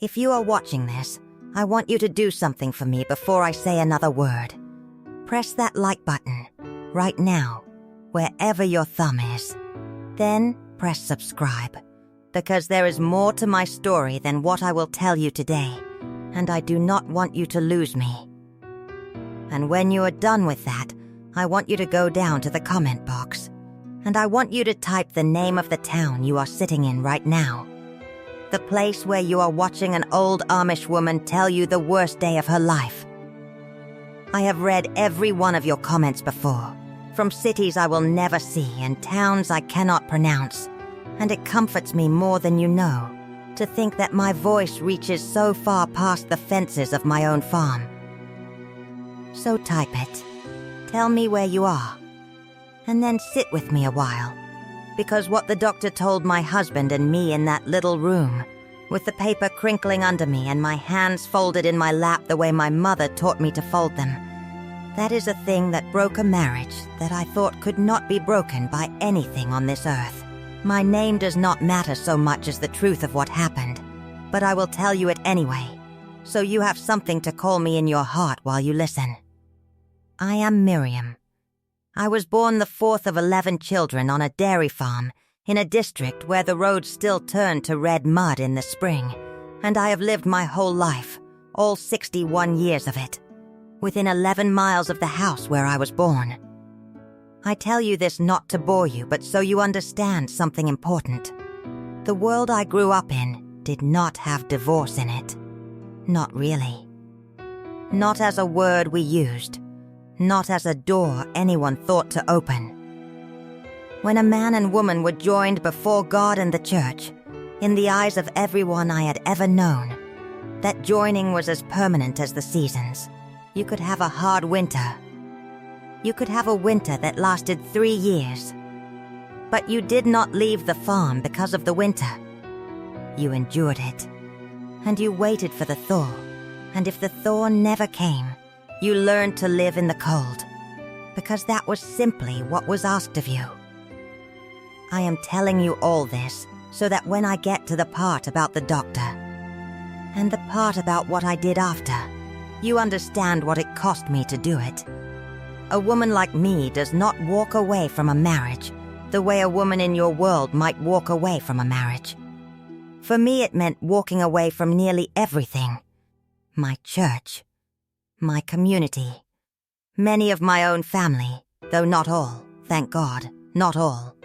If you are watching this, I want you to do something for me before I say another word. Press that like button, right now, wherever your thumb is. Then press subscribe, because there is more to my story than what I will tell you today, and I do not want you to lose me. And when you are done with that, I want you to go down to the comment box, and I want you to type the name of the town you are sitting in right now. The place where you are watching an old Amish woman tell you the worst day of her life. I have read every one of your comments before, from cities I will never see and towns I cannot pronounce, and it comforts me more than you know to think that my voice reaches so far past the fences of my own farm. So type it. Tell me where you are, and then sit with me a while, because what the doctor told my husband and me in that little room, with the paper crinkling under me and my hands folded in my lap the way my mother taught me to fold them, that is a thing that broke a marriage that I thought could not be broken by anything on this earth. My name does not matter so much as the truth of what happened, but I will tell you it anyway, so you have something to call me in your heart while you listen. I am Miriam. I was born the fourth of 11 children on a dairy farm in a district where the roads still turn to red mud in the spring, and I have lived my whole life, all 61 years of it, within 11 miles of the house where I was born. I tell you this not to bore you, but so you understand something important. The world I grew up in did not have divorce in it. Not really. Not as a word we used. Not as a door anyone thought to open. When a man and woman were joined before God and the church, in the eyes of everyone I had ever known, that joining was as permanent as the seasons. You could have a hard winter. You could have a winter that lasted 3 years. But you did not leave the farm because of the winter. You endured it. And you waited for the thaw. And if the thaw never came, you learned to live in the cold, because that was simply what was asked of you. I am telling you all this so that when I get to the part about the doctor, and the part about what I did after, you understand what it cost me to do it. A woman like me does not walk away from a marriage the way a woman in your world might walk away from a marriage. For me, it meant walking away from nearly everything. My church. My community. Many of my own family, though not all, thank God, not all.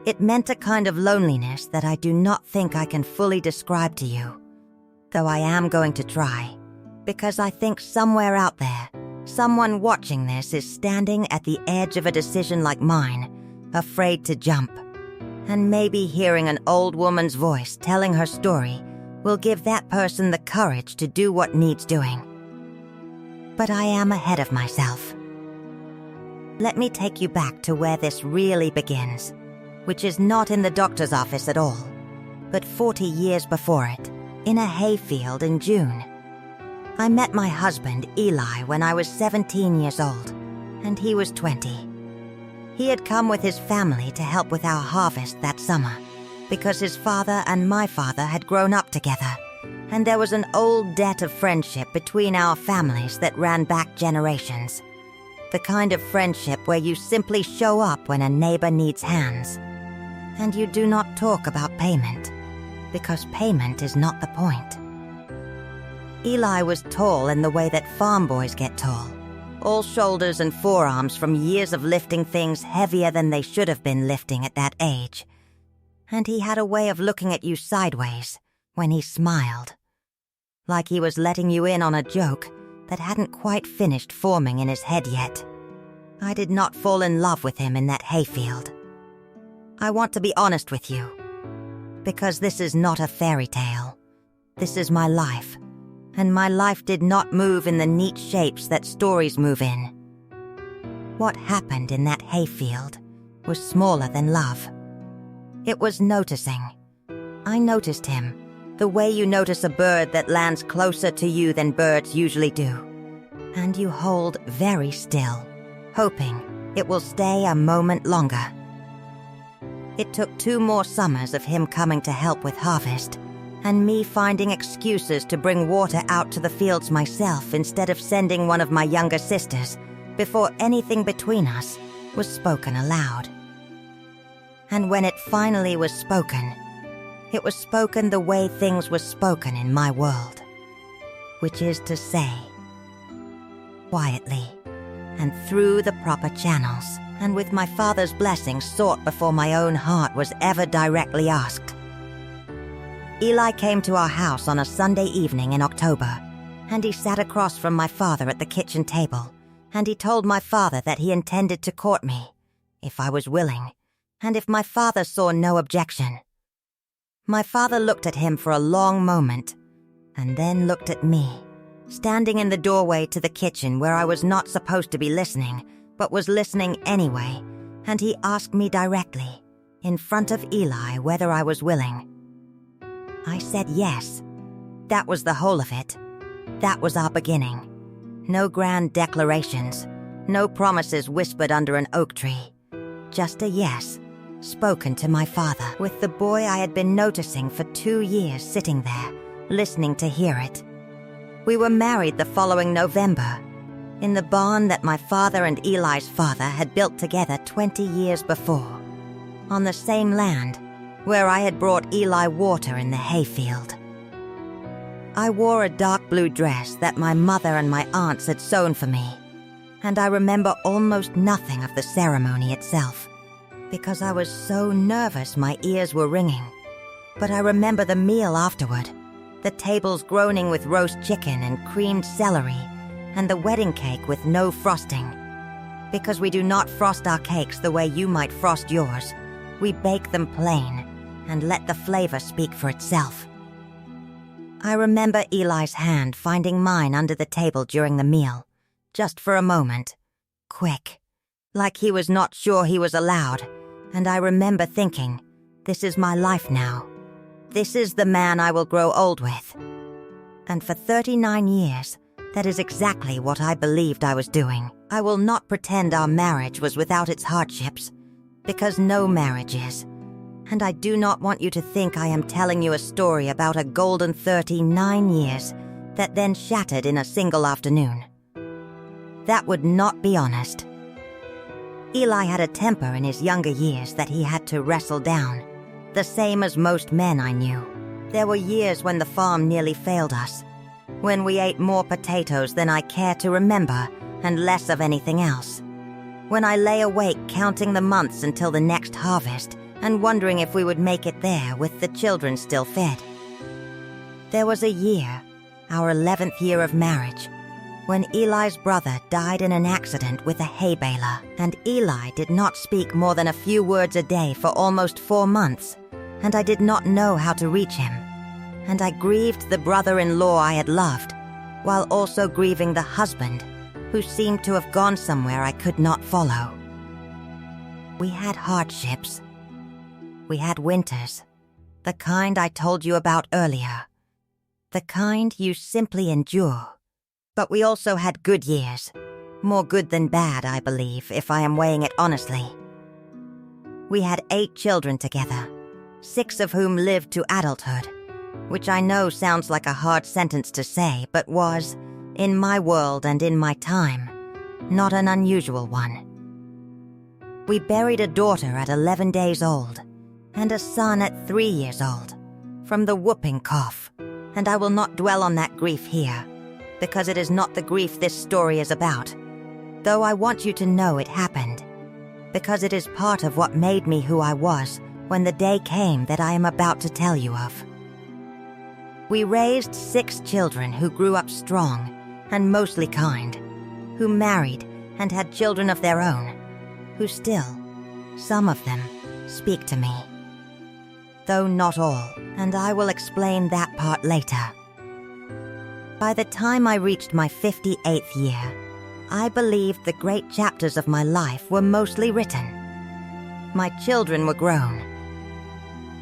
It meant a kind of loneliness that I do not think I can fully describe to you, though I am going to try, because I think somewhere out there, someone watching this is standing at the edge of a decision like mine, afraid to jump, and maybe hearing an old woman's voice telling her story will give that person the courage to do what needs doing. But I am ahead of myself. Let me take you back to where this really begins, which is not in the doctor's office at all, but 40 years before it, in a hayfield in June. I met my husband, Eli, when I was 17 years old, and he was 20. He had come with his family to help with our harvest that summer, because his father and my father had grown up together, and there was an old debt of friendship between our families that ran back generations. The kind of friendship where you simply show up when a neighbor needs hands. And you do not talk about payment, because payment is not the point. Eli was tall in the way that farm boys get tall, all shoulders and forearms from years of lifting things heavier than they should have been lifting at that age. And he had a way of looking at you sideways when he smiled, like he was letting you in on a joke that hadn't quite finished forming in his head yet. I did not fall in love with him in that hayfield. I want to be honest with you, because this is not a fairy tale. This is my life, and my life did not move in the neat shapes that stories move in. What happened in that hayfield was smaller than love. It was noticing. I noticed him, the way you notice a bird that lands closer to you than birds usually do. And you hold very still, hoping it will stay a moment longer. It took 2 more summers of him coming to help with harvest, and me finding excuses to bring water out to the fields myself instead of sending one of my younger sisters before anything between us was spoken aloud. And when it finally was spoken, it was spoken the way things were spoken in my world, which is to say, quietly and through the proper channels, and with my father's blessing sought before my own heart was ever directly asked. Eli came to our house on a Sunday evening in October, and he sat across from my father at the kitchen table, and he told my father that he intended to court me, if I was willing, and if my father saw no objection. My father looked at him for a long moment, and then looked at me, standing in the doorway to the kitchen where I was not supposed to be listening, but was listening anyway, and he asked me directly, in front of Eli, whether I was willing. I said yes. That was the whole of it. That was our beginning. No grand declarations, no promises whispered under an oak tree. Just a yes, spoken to my father, with the boy I had been noticing for 2 years sitting there, listening to hear it. We were married the following November, in the barn that my father and Eli's father had built together 20 years before, on the same land where I had brought Eli water in the hayfield. I wore a dark blue dress that my mother and my aunts had sewn for me, and I remember almost nothing of the ceremony itself, because I was so nervous my ears were ringing. But I remember the meal afterward, the tables groaning with roast chicken and creamed celery, and the wedding cake with no frosting. Because we do not frost our cakes the way you might frost yours. We bake them plain and let the flavor speak for itself. I remember Eli's hand finding mine under the table during the meal, just for a moment, quick, like he was not sure he was allowed, and I remember thinking, this is my life now. This is the man I will grow old with. And for 39 years, that is exactly what I believed I was doing. I will not pretend our marriage was without its hardships, because no marriage is. And I do not want you to think I am telling you a story about a golden 39 years that then shattered in a single afternoon. That would not be honest. Eli had a temper in his younger years that he had to wrestle down, the same as most men I knew. There were years when the farm nearly failed us, when we ate more potatoes than I care to remember and less of anything else, when I lay awake counting the months until the next harvest and wondering if we would make it there with the children still fed. There was a year, our 11th year of marriage, when Eli's brother died in an accident with a hay baler, and Eli did not speak more than a few words a day for almost 4 months, and I did not know how to reach him, and I grieved the brother-in-law I had loved, while also grieving the husband who seemed to have gone somewhere I could not follow. We had hardships. We had winters, the kind I told you about earlier, the kind you simply endure. But we also had good years, more good than bad, I believe, if I am weighing it honestly. We had 8 children together, 6 of whom lived to adulthood, which I know sounds like a hard sentence to say, but was, in my world and in my time, not an unusual one. We buried a daughter at 11 days old, and a son at 3 years old, from the whooping cough, and I will not dwell on that grief here, because it is not the grief this story is about, though I want you to know it happened, because it is part of what made me who I was when the day came that I am about to tell you of. We raised 6 children who grew up strong and mostly kind, who married and had children of their own, who still, some of them, speak to me. Though not all, and I will explain that part later. By the time I reached my 58th year, I believed the great chapters of my life were mostly written. My children were grown.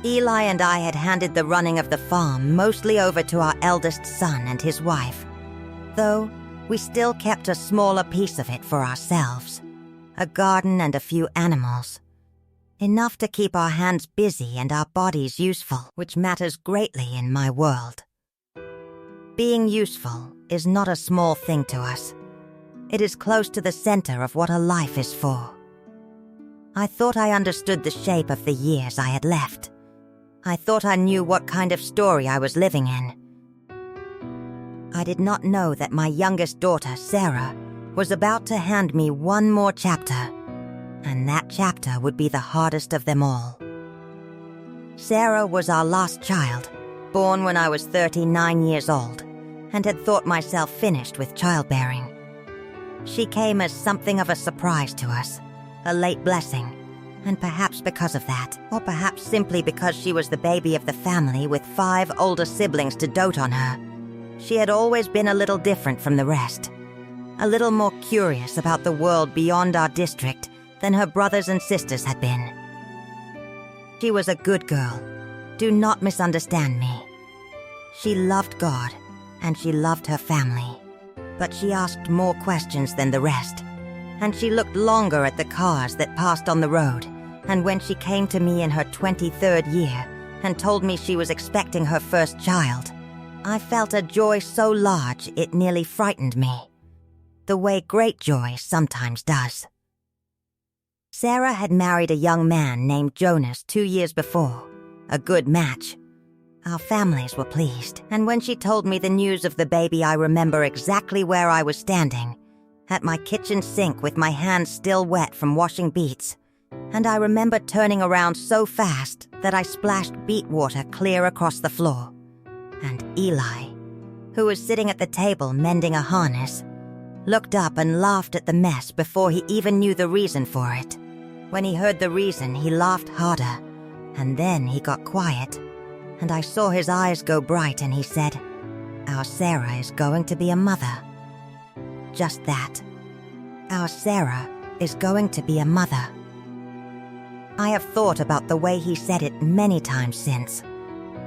Eli and I had handed the running of the farm mostly over to our eldest son and his wife, though we still kept a smaller piece of it for ourselves, a garden and a few animals. Enough to keep our hands busy and our bodies useful, which matters greatly in my world. Being useful is not a small thing to us. It is close to the center of what a life is for. I thought I understood the shape of the years I had left. I thought I knew what kind of story I was living in. I did not know that my youngest daughter, Sarah, was about to hand me one more chapter, and that chapter would be the hardest of them all. Sarah was our last child, born when I was 39 years old, and had thought myself finished with childbearing. She came as something of a surprise to us, a late blessing, and perhaps because of that, or perhaps simply because she was the baby of the family with 5 older siblings to dote on her, she had always been a little different from the rest, a little more curious about the world beyond our district than her brothers and sisters had been. She was a good girl. Do not misunderstand me. She loved God, and she loved her family, but she asked more questions than the rest, and she looked longer at the cars that passed on the road, and when she came to me in her 23rd year and told me she was expecting her first child, I felt a joy so large it nearly frightened me, the way great joy sometimes does. Sarah had married a young man named Jonas 2 years before, a good match. Our families were pleased, and when she told me the news of the baby, I remember exactly where I was standing, at my kitchen sink with my hands still wet from washing beets, and I remember turning around so fast that I splashed beet water clear across the floor. And Eli, who was sitting at the table mending a harness, looked up and laughed at the mess before he even knew the reason for it. When he heard the reason, he laughed harder, and then he got quiet, and I saw his eyes go bright, and he said, "Our Sarah is going to be a mother." Just that. Our Sarah is going to be a mother. I have thought about the way he said it many times since,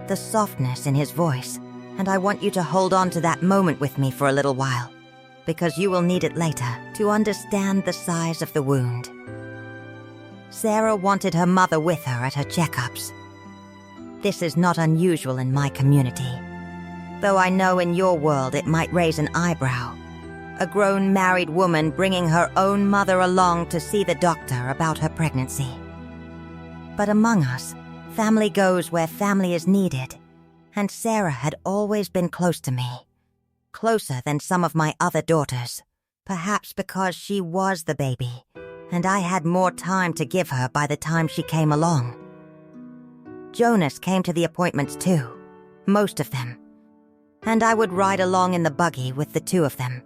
the softness in his voice, and I want you to hold on to that moment with me for a little while, because you will need it later to understand the size of the wound. Sarah wanted her mother with her at her checkups. This is not unusual in my community, though I know in your world it might raise an eyebrow. A grown married woman bringing her own mother along to see the doctor about her pregnancy. But among us, family goes where family is needed, and Sarah had always been close to me, closer than some of my other daughters, perhaps because she was the baby, and I had more time to give her by the time she came along. Jonas came to the appointments too, most of them, and I would ride along in the buggy with the 2 of them.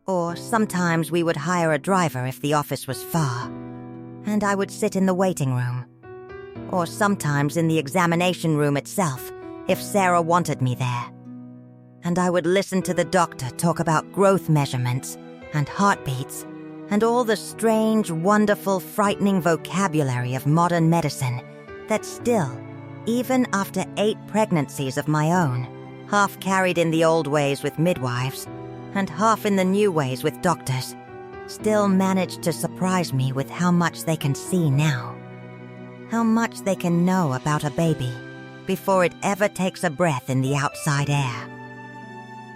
Or sometimes we would hire a driver if the office was far, and I would sit in the waiting room. Or sometimes in the examination room itself, if Sarah wanted me there. And I would listen to the doctor talk about growth measurements and heartbeats and all the strange, wonderful, frightening vocabulary of modern medicine that still, even after 8 pregnancies of my own, half carried in the old ways with midwives and half in the new ways with doctors, still managed to surprise me with how much they can see now. How much they can know about a baby before it ever takes a breath in the outside air.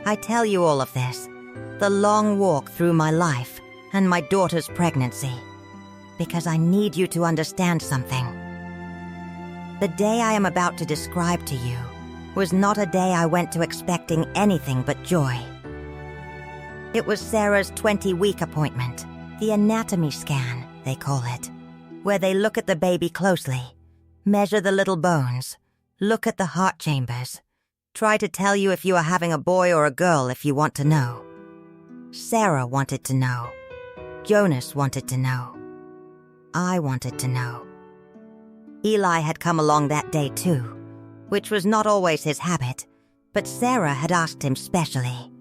I tell you all of this, the long walk through my life and my daughter's pregnancy, because I need you to understand something. The day I am about to describe to you was not a day I went to expecting anything but joy. It was Sarah's 20-week appointment, the anatomy scan, they call it, where they look at the baby closely, measure the little bones, look at the heart chambers, try to tell you if you are having a boy or a girl if you want to know. Sarah wanted to know. Jonas wanted to know. I wanted to know. Eli had come along that day too, which was not always his habit, but Sarah had asked him specially,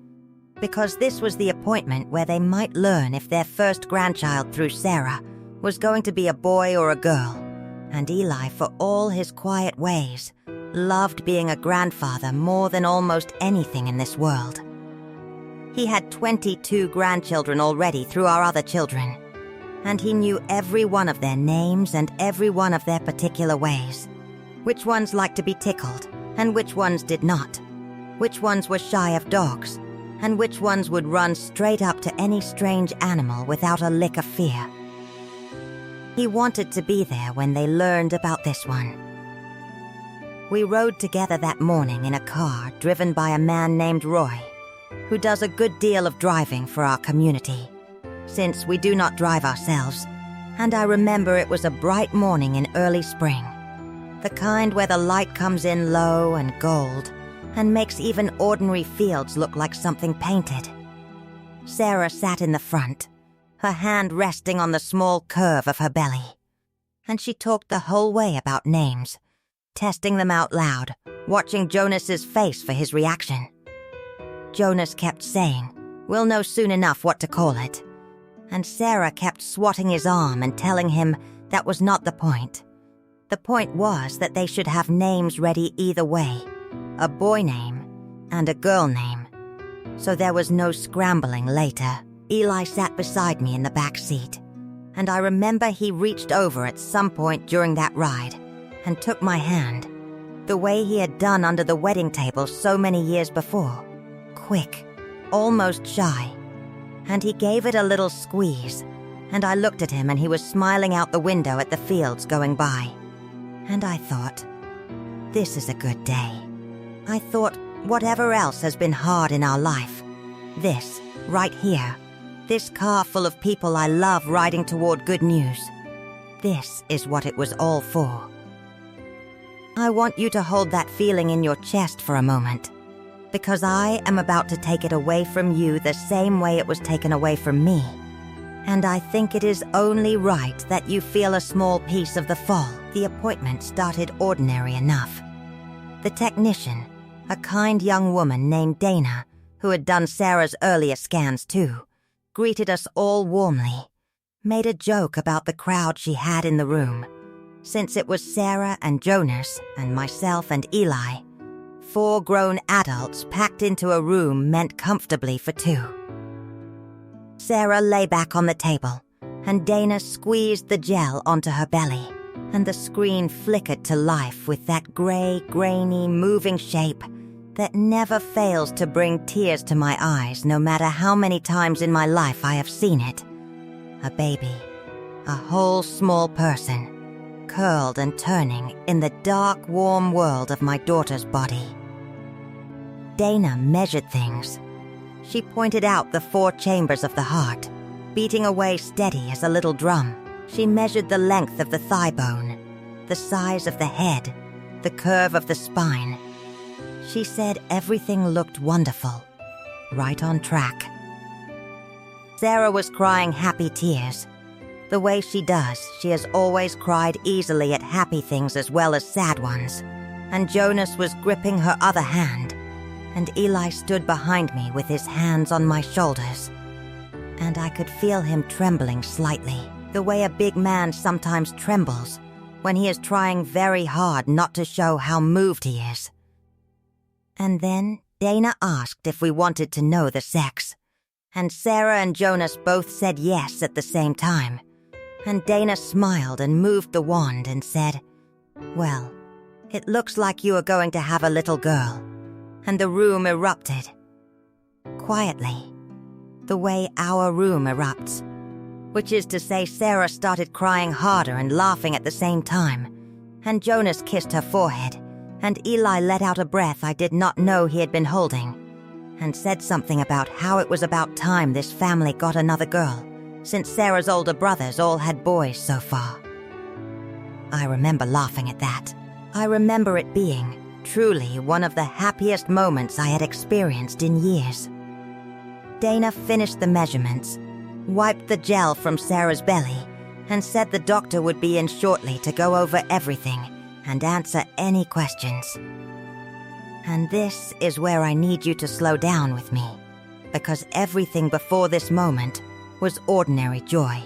because this was the appointment where they might learn if their first grandchild through Sarah was going to be a boy or a girl, and Eli, for all his quiet ways, loved being a grandfather more than almost anything in this world. He had 22 grandchildren already through our other children, and he knew every one of their names and every one of their particular ways. Which ones liked to be tickled, and which ones did not. Which ones were shy of dogs, and which ones would run straight up to any strange animal without a lick of fear. He wanted to be there when they learned about this one. We rode together that morning in a car driven by a man named Roy, who does a good deal of driving for our community, since we do not drive ourselves, and I remember it was a bright morning in early spring, the kind where the light comes in low and gold and makes even ordinary fields look like something painted. Sarah sat in the front, her hand resting on the small curve of her belly, and she talked the whole way about names, testing them out loud, watching Jonas's face for his reaction. Jonas kept saying, "We'll know soon enough what to call it," and Sarah kept swatting his arm and telling him that was not the point. The point was that they should have names ready either way, a boy name and a girl name, so there was no scrambling later. Eli sat beside me in the back seat, and I remember he reached over at some point during that ride and took my hand, the way he had done under the wedding table so many years before, quick, almost shy, and he gave it a little squeeze, and I looked at him and he was smiling out the window at the fields going by, and I thought, this is a good day. I thought, whatever else has been hard in our life, this, right here, this car full of people I love riding toward good news, this is what it was all for. I want you to hold that feeling in your chest for a moment, because I am about to take it away from you the same way it was taken away from me. And I think it is only right that you feel a small piece of the fall. The appointment started ordinary enough. The technician, a kind young woman named Dana, who had done Sarah's earlier scans too, greeted us all warmly, made a joke about the crowd she had in the room, since it was Sarah and Jonas and myself and Eli, 4 grown adults packed into a room meant comfortably for 2. Sarah lay back on the table, and Dana squeezed the gel onto her belly, and the screen flickered to life with that gray, grainy, moving shape that never fails to bring tears to my eyes no matter how many times in my life I have seen it. A baby, a whole small person, curled and turning in the dark, warm world of my daughter's body. Dana measured things. She pointed out the 4 chambers of the heart, beating away steady as a little drum. She measured the length of the thigh bone, the size of the head, the curve of the spine. She said everything looked wonderful, right on track. Sarah was crying happy tears. The way she does, she has always cried easily at happy things as well as sad ones, and Jonas was gripping her other hand, and Eli stood behind me with his hands on my shoulders, and I could feel him trembling slightly, the way a big man sometimes trembles when he is trying very hard not to show how moved he is. And then Dana asked if we wanted to know the sex, and Sarah and Jonas both said yes at the same time, and Dana smiled and moved the wand and said, "Well, it looks like you are going to have a little girl," and the room erupted. Quietly, the way our room erupts, which is to say Sarah started crying harder and laughing at the same time, and Jonas kissed her forehead, and Eli let out a breath I did not know he had been holding, and said something about how it was about time this family got another girl, since Sarah's older brothers all had boys so far. I remember laughing at that. I remember it being, truly, one of the happiest moments I had experienced in years. Dana finished the measurements, wiped the gel from Sarah's belly, and said the doctor would be in shortly to go over everything and answer any questions. And this is where I need you to slow down with me, because everything before this moment was ordinary joy,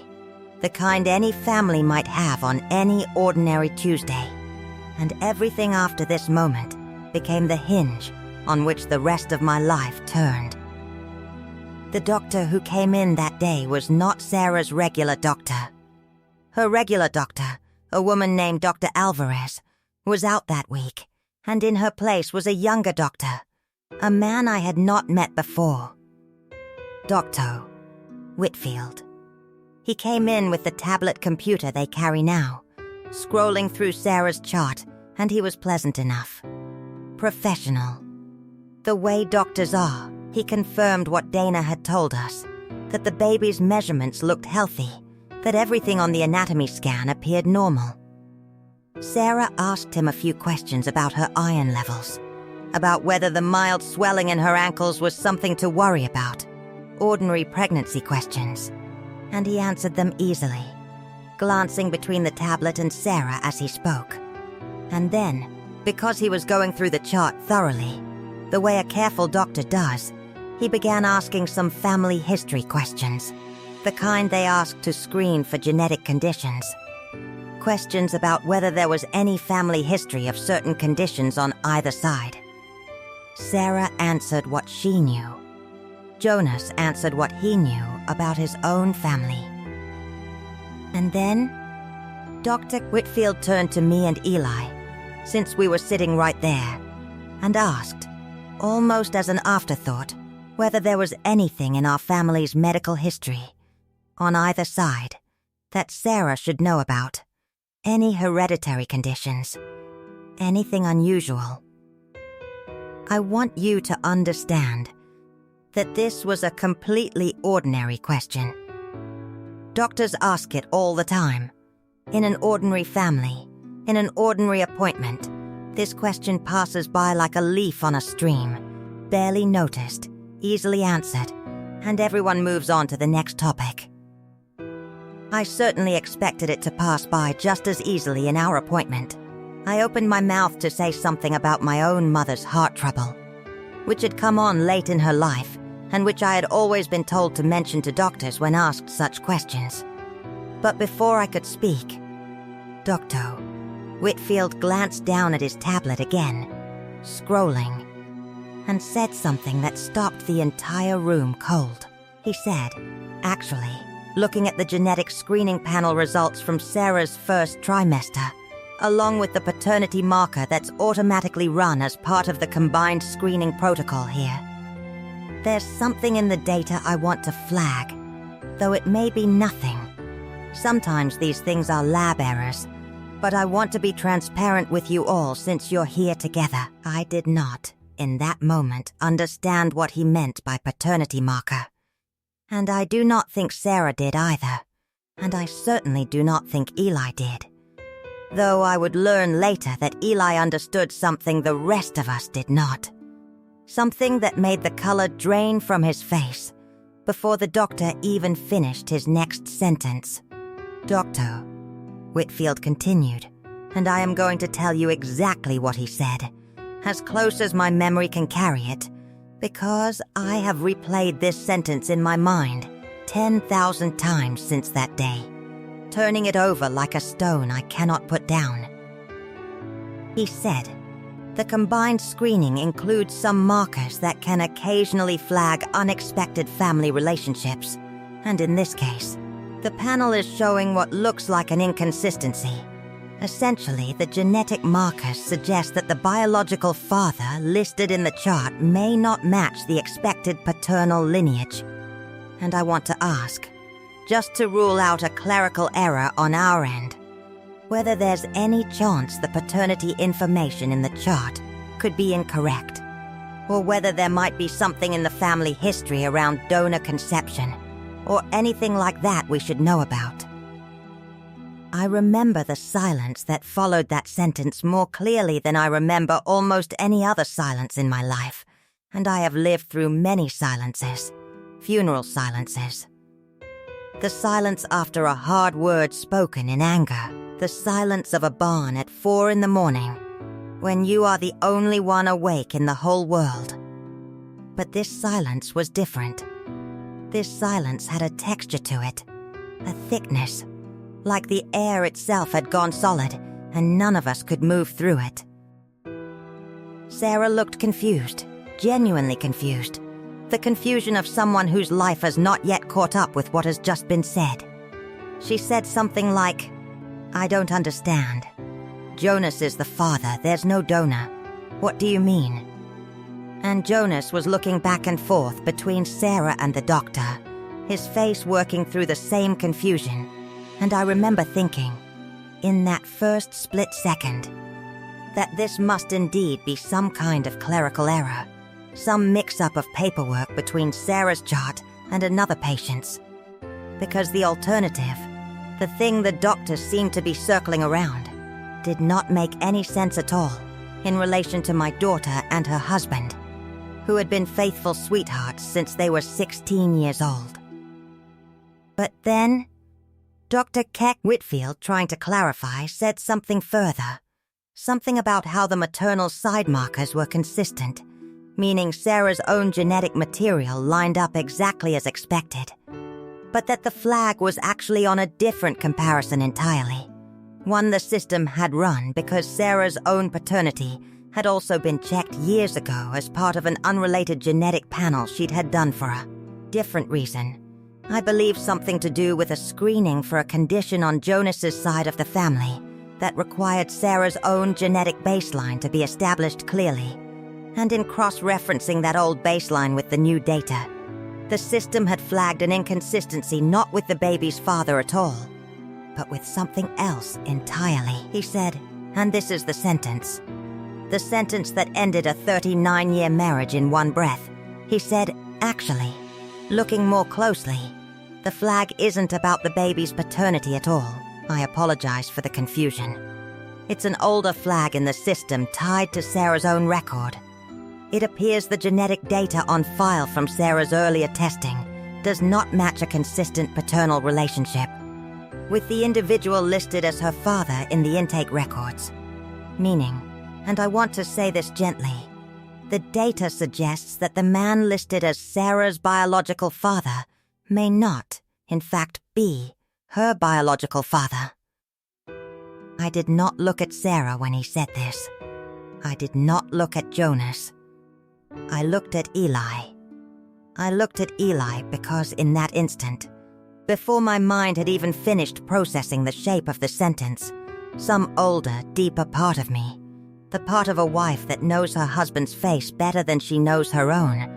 the kind any family might have on any ordinary Tuesday, and everything after this moment became the hinge on which the rest of my life turned. The doctor who came in that day was not Sarah's regular doctor. Her regular doctor, a woman named Dr. Alvarez, was out that week, and in her place was a younger doctor, a man I had not met before. Dr. Whitfield. He came in with the tablet computer they carry now, scrolling through Sarah's chart, and he was pleasant enough. Professional. The way doctors are, he confirmed what Dana had told us, that the baby's measurements looked healthy, that everything on the anatomy scan appeared normal. Sarah asked him a few questions about her iron levels, about whether the mild swelling in her ankles was something to worry about, ordinary pregnancy questions, and he answered them easily, glancing between the tablet and Sarah as he spoke. And then, because he was going through the chart thoroughly, the way a careful doctor does, he began asking some family history questions, the kind they ask to screen for genetic conditions. Questions about whether there was any family history of certain conditions on either side. Sarah answered what she knew. Jonas answered what he knew about his own family. And then, Dr. Whitfield turned to me and Eli, since we were sitting right there, and asked, almost as an afterthought, whether there was anything in our family's medical history, on either side, that Sarah should know about. Any hereditary conditions, anything unusual. I want you to understand that this was a completely ordinary question. Doctors ask it all the time. In an ordinary family, in an ordinary appointment, this question passes by like a leaf on a stream, barely noticed, easily answered, and everyone moves on to the next topic. I certainly expected it to pass by just as easily in our appointment. I opened my mouth to say something about my own mother's heart trouble, which had come on late in her life, and which I had always been told to mention to doctors when asked such questions. But before I could speak, Dr. Whitfield glanced down at his tablet again, scrolling, and said something that stopped the entire room cold. He said, actually, looking at the genetic screening panel results from Sarah's first trimester, along with the paternity marker that's automatically run as part of the combined screening protocol here. There's something in the data I want to flag, though it may be nothing. Sometimes these things are lab errors, but I want to be transparent with you all since you're here together. I did not, in that moment, understand what he meant by paternity marker. And I do not think Sarah did either, and I certainly do not think Eli did. Though I would learn later that Eli understood something the rest of us did not. Something that made the color drain from his face before the doctor even finished his next sentence. Dr. Whitfield continued, and I am going to tell you exactly what he said, as close as my memory can carry it, because I have replayed this sentence in my mind 10,000 times since that day, turning it over like a stone I cannot put down. He said, the combined screening includes some markers that can occasionally flag unexpected family relationships, and in this case, the panel is showing what looks like an inconsistency. Essentially, the genetic markers suggest that the biological father listed in the chart may not match the expected paternal lineage. And I want to ask, just to rule out a clerical error on our end, whether there's any chance the paternity information in the chart could be incorrect, or whether there might be something in the family history around donor conception, or anything like that we should know about. I remember the silence that followed that sentence more clearly than I remember almost any other silence in my life, and I have lived through many silences, funeral silences. The silence after a hard word spoken in anger, the silence of a barn at 4 a.m, when you are the only one awake in the whole world. But this silence was different. This silence had a texture to it, a thickness, like the air itself had gone solid, and none of us could move through it. Sarah looked confused, genuinely confused, the confusion of someone whose life has not yet caught up with what has just been said. She said something like, "I don't understand. Jonas is the father, there's no donor. What do you mean?" And Jonas was looking back and forth between Sarah and the doctor, his face working through the same confusion. And I remember thinking, in that first split second, that this must indeed be some kind of clerical error, some mix-up of paperwork between Sarah's chart and another patient's. Because the alternative, the thing the doctor seemed to be circling around, did not make any sense at all in relation to my daughter and her husband, who had been faithful sweethearts since they were 16 years old. But then, Dr. Keck Whitfield, trying to clarify, said something further. Something about how the maternal side markers were consistent, meaning Sarah's own genetic material lined up exactly as expected. But that the flag was actually on a different comparison entirely. One the system had run because Sarah's own paternity had also been checked years ago as part of an unrelated genetic panel she'd had done for a different reason. I believe something to do with a screening for a condition on Jonas's side of the family that required Sarah's own genetic baseline to be established clearly. And in cross-referencing that old baseline with the new data, the system had flagged an inconsistency not with the baby's father at all, but with something else entirely. He said, and this is the sentence that ended a 39-year marriage in one breath. He said, actually, looking more closely, the flag isn't about the baby's paternity at all. I apologize for the confusion. It's an older flag in the system tied to Sarah's own record. It appears the genetic data on file from Sarah's earlier testing does not match a consistent paternal relationship with the individual listed as her father in the intake records. Meaning, and I want to say this gently, the data suggests that the man listed as Sarah's biological father may not, in fact, be her biological father. I did not look at Sarah when he said this. I did not look at Jonas. I looked at Eli. I looked at Eli because in that instant, before my mind had even finished processing the shape of the sentence, some older, deeper part of me, the part of a wife that knows her husband's face better than she knows her own,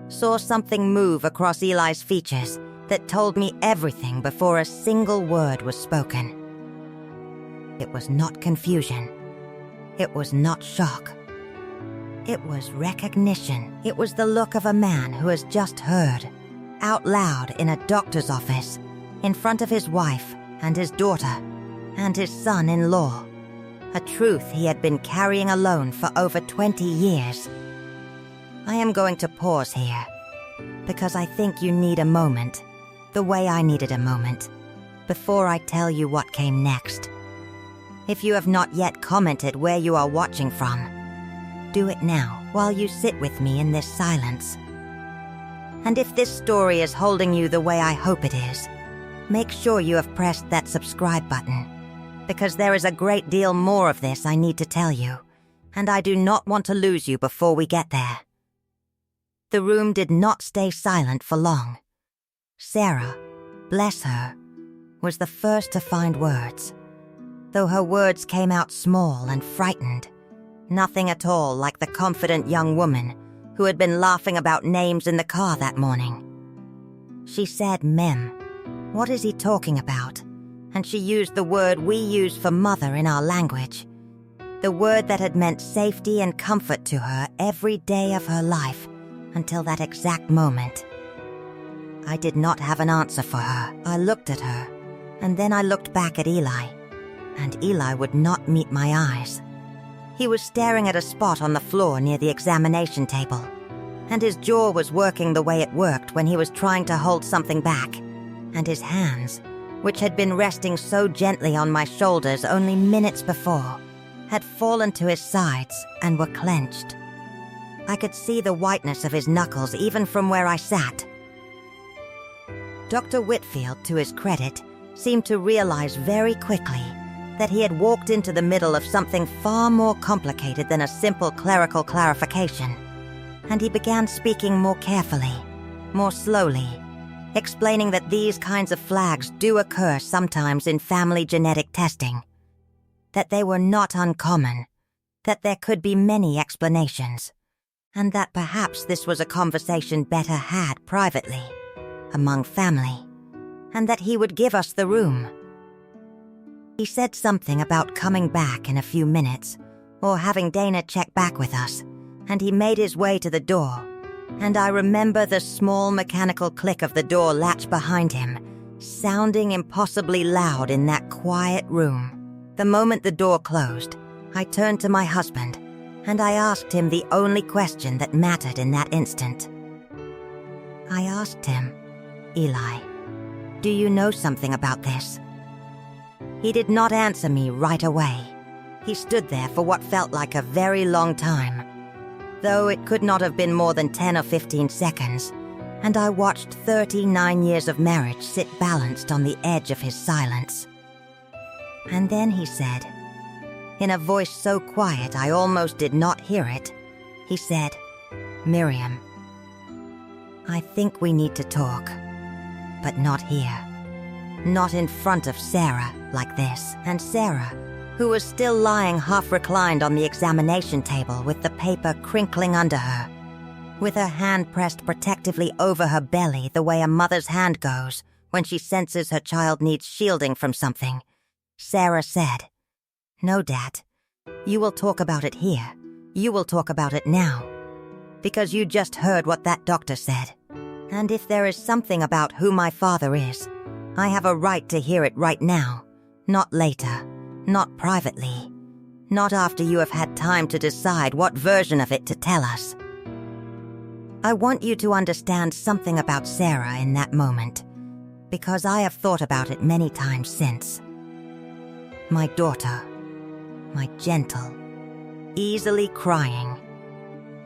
saw something move across Eli's features that told me everything before a single word was spoken. It was not confusion. It was not shock. It was recognition. It was the look of a man who has just heard, out loud in a doctor's office, in front of his wife and his daughter and his son-in-law, a truth he had been carrying alone for over 20 years. I am going to pause here, because I think you need a moment, the way I needed a moment, before I tell you what came next. If you have not yet commented where you are watching from, do it now while you sit with me in this silence. And if this story is holding you the way I hope it is, make sure you have pressed that subscribe button, because there is a great deal more of this I need to tell you, and I do not want to lose you before we get there. The room did not stay silent for long. Sarah, bless her, was the first to find words, though her words came out small and frightened, nothing at all like the confident young woman who had been laughing about names in the car that morning. She said, "Mem, what is he talking about?" And she used the word we use for mother in our language, the word that had meant safety and comfort to her every day of her life until that exact moment. I did not have an answer for her. I looked at her, and then I looked back at Eli, and Eli would not meet my eyes. He was staring at a spot on the floor near the examination table, and his jaw was working the way it worked when he was trying to hold something back, and his hands, which had been resting so gently on my shoulders only minutes before, had fallen to his sides and were clenched. I could see the whiteness of his knuckles even from where I sat. Dr. Whitfield, to his credit, seemed to realize very quickly that he had walked into the middle of something far more complicated than a simple clerical clarification, and he began speaking more carefully, more slowly, explaining that these kinds of flags do occur sometimes in family genetic testing, that they were not uncommon, that there could be many explanations, and that perhaps this was a conversation better had privately, among family, and that he would give us the room. He said something about coming back in a few minutes, or having Dana check back with us, and he made his way to the door, and I remember the small mechanical click of the door latch behind him, sounding impossibly loud in that quiet room. The moment the door closed, I turned to my husband, and I asked him the only question that mattered in that instant. I asked him, "Eli, do you know something about this?" He did not answer me right away. He stood there for what felt like a very long time, though it could not have been more than 10 or 15 seconds, and I watched 39 years of marriage sit balanced on the edge of his silence. And then he said, in a voice so quiet I almost did not hear it, he said, "Miriam, I think we need to talk, but not here. Not in front of Sarah like this." And Sarah, who was still lying half-reclined on the examination table with the paper crinkling under her, with her hand pressed protectively over her belly the way a mother's hand goes when she senses her child needs shielding from something, Sarah said, "No, Dad, you will talk about it here. You will talk about it now. Because you just heard what that doctor said. And if there is something about who my father is, I have a right to hear it right now, not later, not privately, not after you have had time to decide what version of it to tell us. I want you to understand something about Sarah in that moment, because I have thought about it many times since. My daughter, my gentle, easily crying,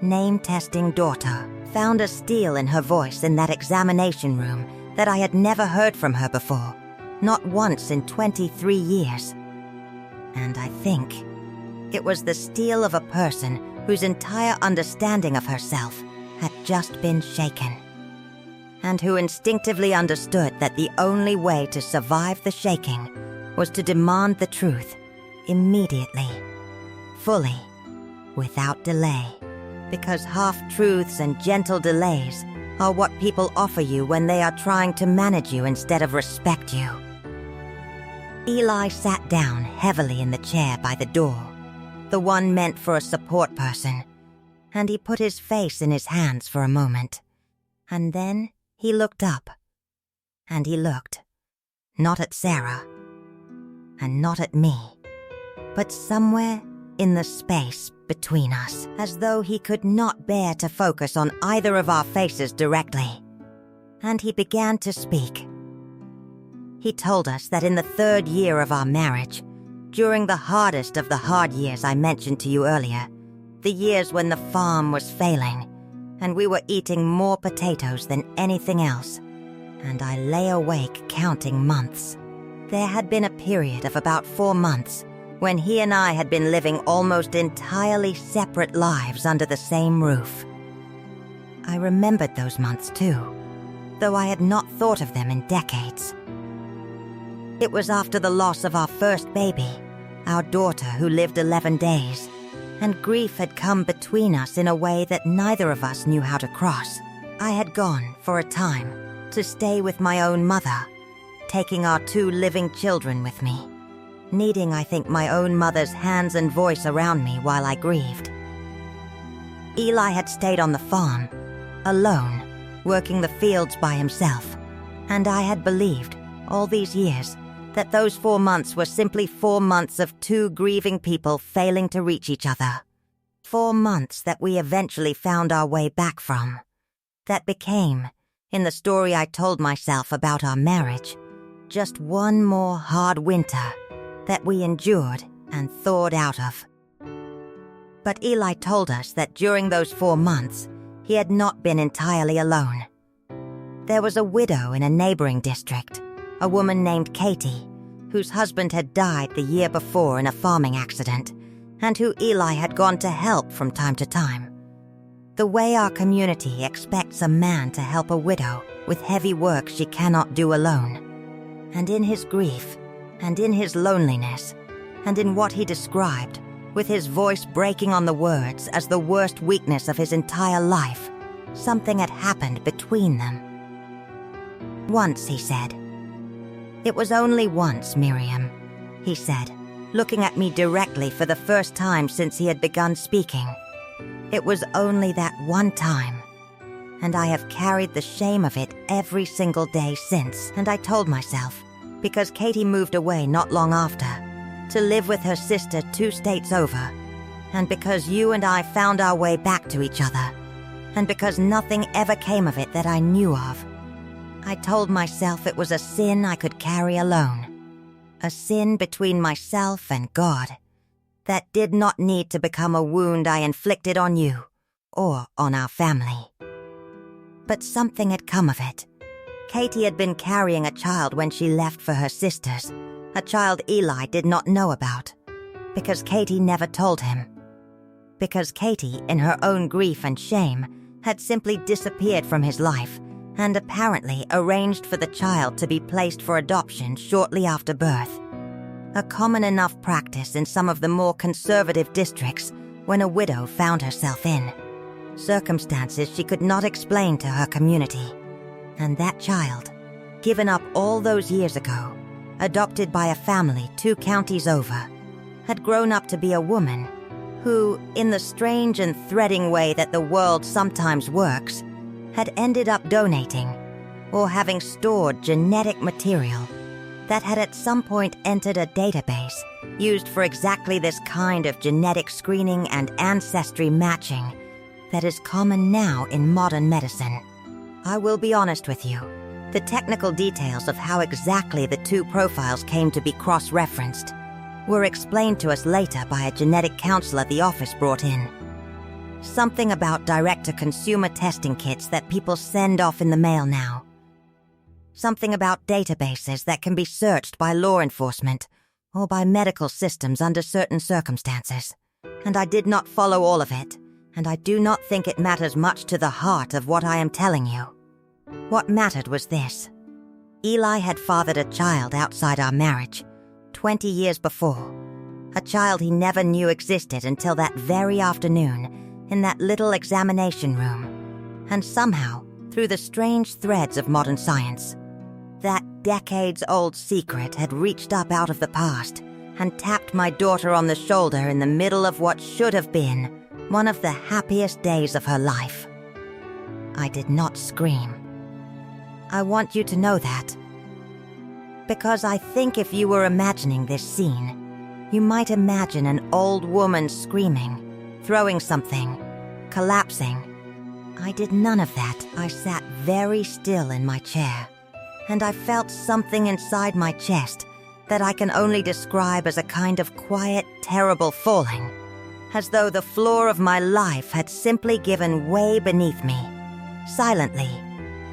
name-testing daughter, found a steel in her voice in that examination room that I had never heard from her before, not once in 23 years. And I think it was the steel of a person whose entire understanding of herself had just been shaken, and who instinctively understood that the only way to survive the shaking was to demand the truth immediately, fully, without delay, because half-truths and gentle delays are what people offer you when they are trying to manage you instead of respect you. Eli sat down heavily in the chair by the door, the one meant for a support person, and he put his face in his hands for a moment. And then he looked up. And he looked, not at Sarah, and not at me, but somewhere in the space between us, as though he could not bear to focus on either of our faces directly. And he began to speak. He told us that in the 3rd year of our marriage, during the hardest of the hard years I mentioned to you earlier, the years when the farm was failing, and we were eating more potatoes than anything else, and I lay awake counting months. There had been a period of about 4 months when he and I had been living almost entirely separate lives under the same roof. I remembered those months too, though I had not thought of them in decades. It was after the loss of our first baby, our daughter who lived 11 days, and grief had come between us in a way that neither of us knew how to cross. I had gone, for a time, to stay with my own mother, taking our 2 living children with me, needing, I think, my own mother's hands and voice around me while I grieved. Eli had stayed on the farm, alone, working the fields by himself, and I had believed, all these years, that those 4 months were simply 4 months of 2 grieving people failing to reach each other. 4 months that we eventually found our way back from, that became, in the story I told myself about our marriage, just one more hard winter that we endured and thawed out of. But Eli told us that during those 4 months, he had not been entirely alone. There was a widow in a neighboring district, a woman named Katie, whose husband had died the year before in a farming accident, and who Eli had gone to help from time to time. The way our community expects a man to help a widow with heavy work she cannot do alone. And in his grief, and in his loneliness, and in what he described, with his voice breaking on the words as the worst weakness of his entire life, something had happened between them. Once, he said. It was only once, Miriam, he said, looking at me directly for the first time since he had begun speaking. It was only that one time, and I have carried the shame of it every single day since. And I told myself, because Katie moved away not long after, to live with her sister 2 states over, and because you and I found our way back to each other, and because nothing ever came of it that I knew of, I told myself it was a sin I could carry alone, a sin between myself and God, that did not need to become a wound I inflicted on you or on our family. But something had come of it. Katie had been carrying a child when she left for her sisters, a child Eli did not know about, because Katie never told him. Because Katie, in her own grief and shame, had simply disappeared from his life and apparently arranged for the child to be placed for adoption shortly after birth. A common enough practice in some of the more conservative districts when a widow found herself in. Circumstances she could not explain to her community. And that child, given up all those years ago, adopted by a family 2 counties over, had grown up to be a woman who, in the strange and threading way that the world sometimes works, had ended up donating or having stored genetic material that had at some point entered a database used for exactly this kind of genetic screening and ancestry matching that is common now in modern medicine. I will be honest with you. The technical details of how exactly the 2 profiles came to be cross-referenced were explained to us later by a genetic counselor the office brought in. Something about direct-to-consumer testing kits that people send off in the mail now. Something about databases that can be searched by law enforcement or by medical systems under certain circumstances. And I did not follow all of it, and I do not think it matters much to the heart of what I am telling you. What mattered was this. Eli had fathered a child outside our marriage, 20 years before. A child he never knew existed until that very afternoon in that little examination room. And somehow, through the strange threads of modern science, that decades-old secret had reached up out of the past and tapped my daughter on the shoulder in the middle of what should have been one of the happiest days of her life. I did not scream. I want you to know that. Because I think if you were imagining this scene, you might imagine an old woman screaming, throwing something, collapsing. I did none of that. I sat very still in my chair, and I felt something inside my chest that I can only describe as a kind of quiet, terrible falling, as though the floor of my life had simply given way beneath me, silently,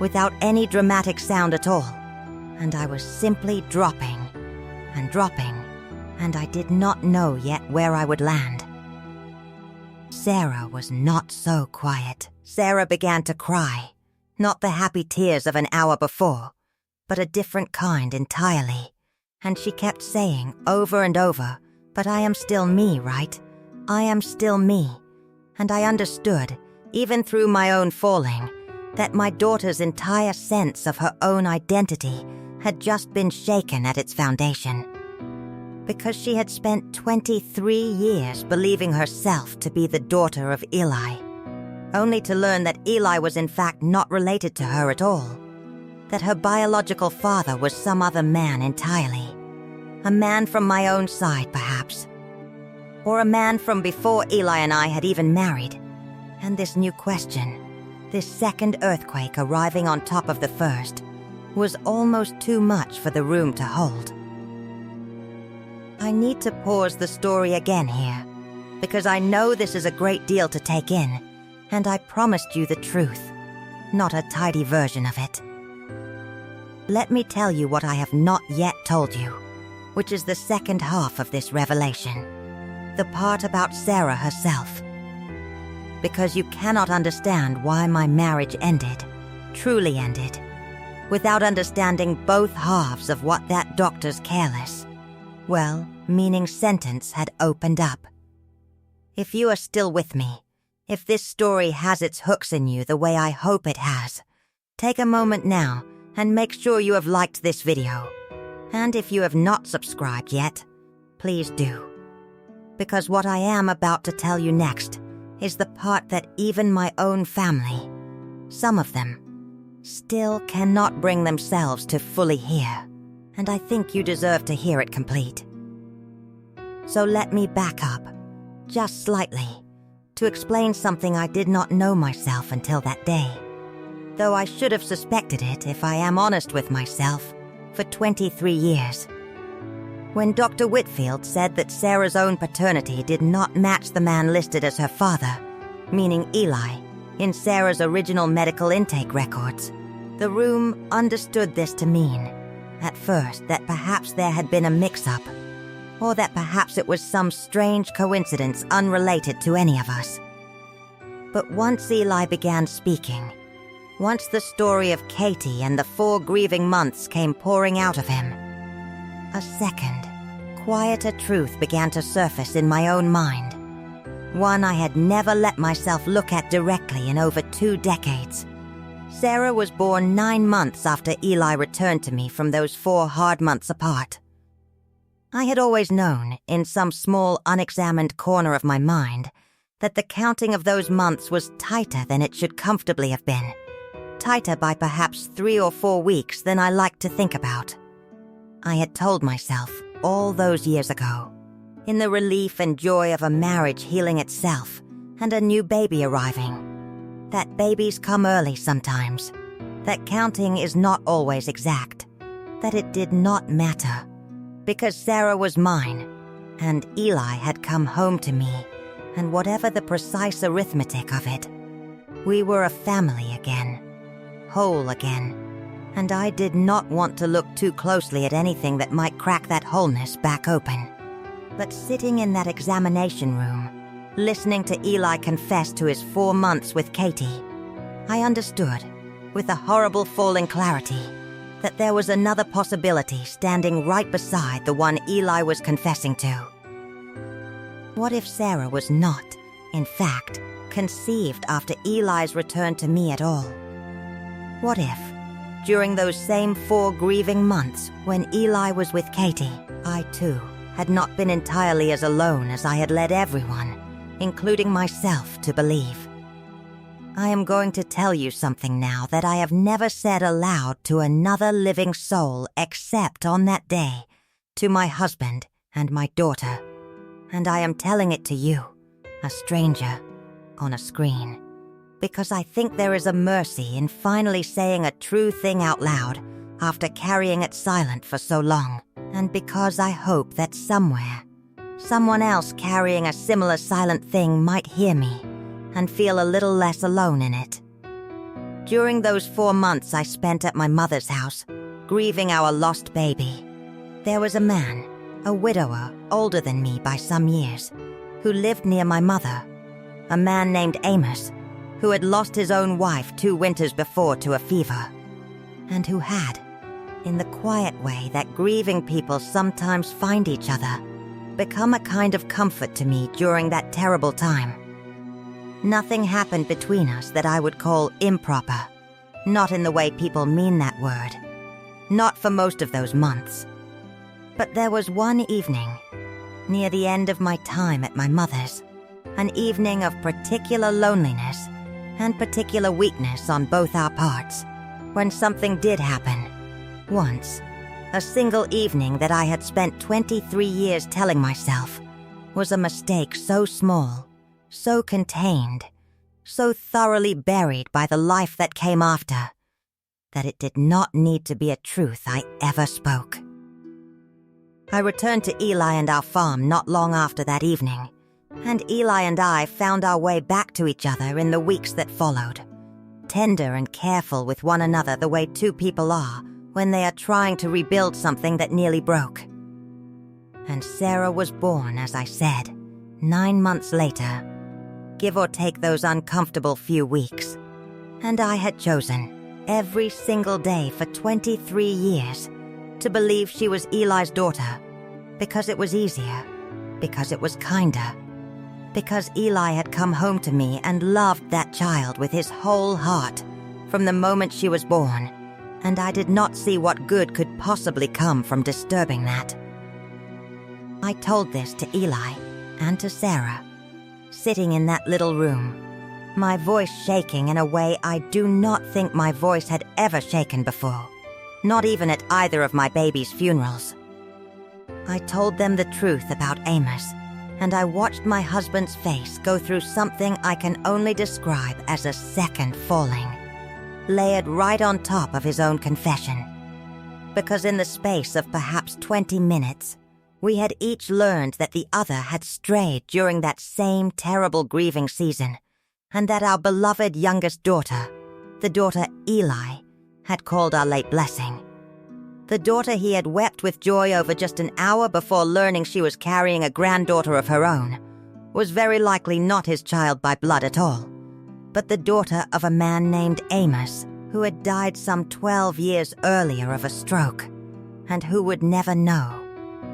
without any dramatic sound at all, and I was simply dropping, and I did not know yet where I would land. Sarah was not so quiet. Sarah began to cry, not the happy tears of an hour before, but a different kind entirely, and she kept saying over and over, "But I am still me, right? I am still me." And I understood, even through my own falling, that my daughter's entire sense of her own identity had just been shaken at its foundation. Because she had spent 23 years believing herself to be the daughter of Eli, only to learn that Eli was in fact not related to her at all, that her biological father was some other man entirely, a man from my own side perhaps, or a man from before Eli and I had even married. And this new question, this second earthquake arriving on top of the first, was almost too much for the room to hold. I need to pause the story again here, because I know this is a great deal to take in, and I promised you the truth, not a tidy version of it. Let me tell you what I have not yet told you, which is the second half of this revelation, the part about Sarah herself. Because you cannot understand why my marriage ended, truly ended, without understanding both halves of what that doctor's careless, well-meaning sentence had opened up. If you are still with me, if this story has its hooks in you the way I hope it has, take a moment now and make sure you have liked this video. And if you have not subscribed yet, please do. Because what I am about to tell you next is the part that even my own family, some of them, still cannot bring themselves to fully hear, and I think you deserve to hear it complete. So let me back up, just slightly, to explain something I did not know myself until that day, though I should have suspected it, if I am honest with myself, for 23 years. When Dr. Whitfield said that Sarah's own paternity did not match the man listed as her father, meaning Eli, in Sarah's original medical intake records, the room understood this to mean, at first, that perhaps there had been a mix-up, or that perhaps it was some strange coincidence unrelated to any of us. But once Eli began speaking, once the story of Katie and the 4 grieving months came pouring out of him, a second, quieter truth began to surface in my own mind, one I had never let myself look at directly in over 2 decades. Sarah was born 9 months after Eli returned to me from those 4 hard months apart. I had always known, in some small unexamined corner of my mind, that the counting of those months was tighter than it should comfortably have been, tighter by perhaps 3 or 4 weeks than I liked to think about. I had told myself all those years ago, in the relief and joy of a marriage healing itself and a new baby arriving, that babies come early sometimes, that counting is not always exact, that it did not matter, because Sarah was mine, and Eli had come home to me, and whatever the precise arithmetic of it, we were a family again, whole again, and I did not want to look too closely at anything that might crack that wholeness back open. But sitting in that examination room, listening to Eli confess to his 4 months with Katie, I understood, with a horrible falling clarity, that there was another possibility standing right beside the one Eli was confessing to. What if Sarah was not, in fact, conceived after Eli's return to me at all? What if, during those same 4 grieving months when Eli was with Katie, I too had not been entirely as alone as I had led everyone, including myself, to believe? I am going to tell you something now that I have never said aloud to another living soul except on that day, to my husband and my daughter. And I am telling it to you, a stranger, on a screen, because I think there is a mercy in finally saying a true thing out loud after carrying it silent for so long, and because I hope that somewhere, someone else carrying a similar silent thing might hear me and feel a little less alone in it. During those 4 months I spent at my mother's house, grieving our lost baby, there was a man, a widower older than me by some years, who lived near my mother, a man named Amos, who had lost his own wife 2 winters before to a fever, and who had, in the quiet way that grieving people sometimes find each other, become a kind of comfort to me during that terrible time. Nothing happened between us that I would call improper, not in the way people mean that word, not for most of those months. But there was one evening, near the end of my time at my mother's, an evening of particular loneliness and particular weakness on both our parts, when something did happen. Once, a single evening that I had spent 23 years telling myself was a mistake so small, so contained, so thoroughly buried by the life that came after, that it did not need to be a truth I ever spoke. I returned to Eli and our farm not long after that evening, and Eli and I found our way back to each other in the weeks that followed, tender and careful with one another the way 2 people are when they are trying to rebuild something that nearly broke. And Sarah was born, as I said, 9 months later, give or take those uncomfortable few weeks, and I had chosen, every single day for 23 years to believe she was Eli's daughter because it was easier, because it was kinder, because Eli had come home to me and loved that child with his whole heart from the moment she was born, and I did not see what good could possibly come from disturbing that. I told this to Eli and to Sarah, sitting in that little room, my voice shaking in a way I do not think my voice had ever shaken before, not even at either of my baby's funerals. I told them the truth about Amos, and I watched my husband's face go through something I can only describe as a second falling, layered right on top of his own confession. Because in the space of perhaps 20 minutes, we had each learned that the other had strayed during that same terrible grieving season, and that our beloved youngest daughter, the daughter Eli, had called our late blessing. The daughter he had wept with joy over just an hour before learning she was carrying a granddaughter of her own, was very likely not his child by blood at all, but the daughter of a man named Amos, who had died some 12 years earlier of a stroke, and who would never know,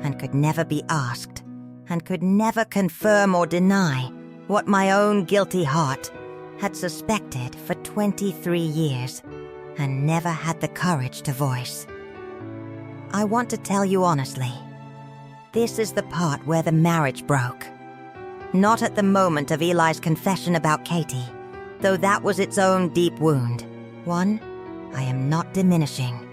and could never be asked, and could never confirm or deny what my own guilty heart had suspected for 23 years and never had the courage to voice. I want to tell you honestly, this is the part where the marriage broke. Not at the moment of Eli's confession about Katie, though that was its own deep wound, one I am not diminishing.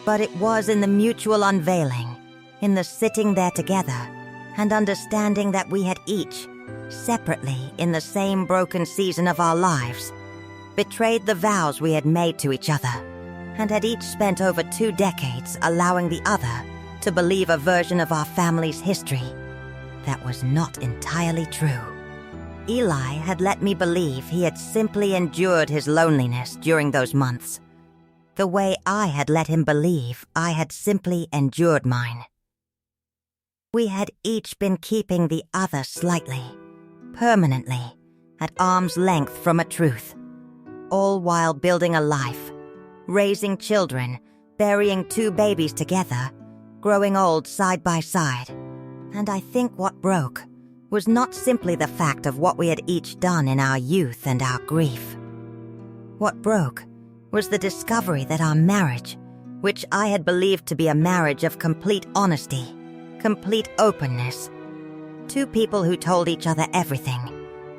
But it was in the mutual unveiling, in the sitting there together, and understanding that we had each, separately in the same broken season of our lives, betrayed the vows we had made to each other, and had each spent over 2 decades allowing the other to believe a version of our family's history that was not entirely true. Eli had let me believe he had simply endured his loneliness during those months, the way I had let him believe I had simply endured mine. We had each been keeping the other slightly, permanently, at arm's length from a truth, all while building a life, raising children, burying 2 babies together, growing old side by side. And I think what broke was not simply the fact of what we had each done in our youth and our grief. What broke was the discovery that our marriage, which I had believed to be a marriage of complete honesty, complete openness, 2 people who told each other everything,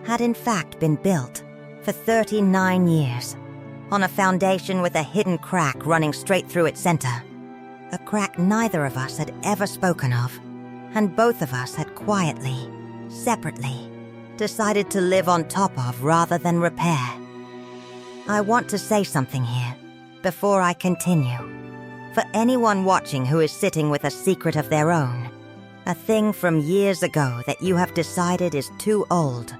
had in fact been built for 39 years on a foundation with a hidden crack running straight through its center, a crack neither of us had ever spoken of, and both of us had quietly, separately, decided to live on top of rather than repair. I want to say something here before I continue. For anyone watching who is sitting with a secret of their own, a thing from years ago that you have decided is too old,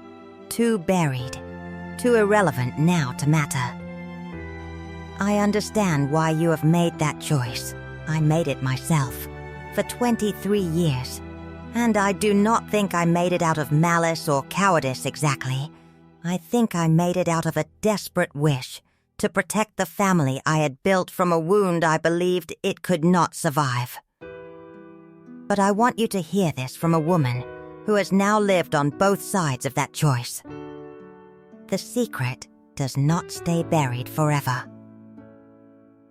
too buried, too irrelevant now to matter. I understand why you have made that choice. I made it myself, for 23 years, and I do not think I made it out of malice or cowardice exactly. I think I made it out of a desperate wish to protect the family I had built from a wound I believed it could not survive. But I want you to hear this from a woman who has now lived on both sides of that choice. The secret does not stay buried forever.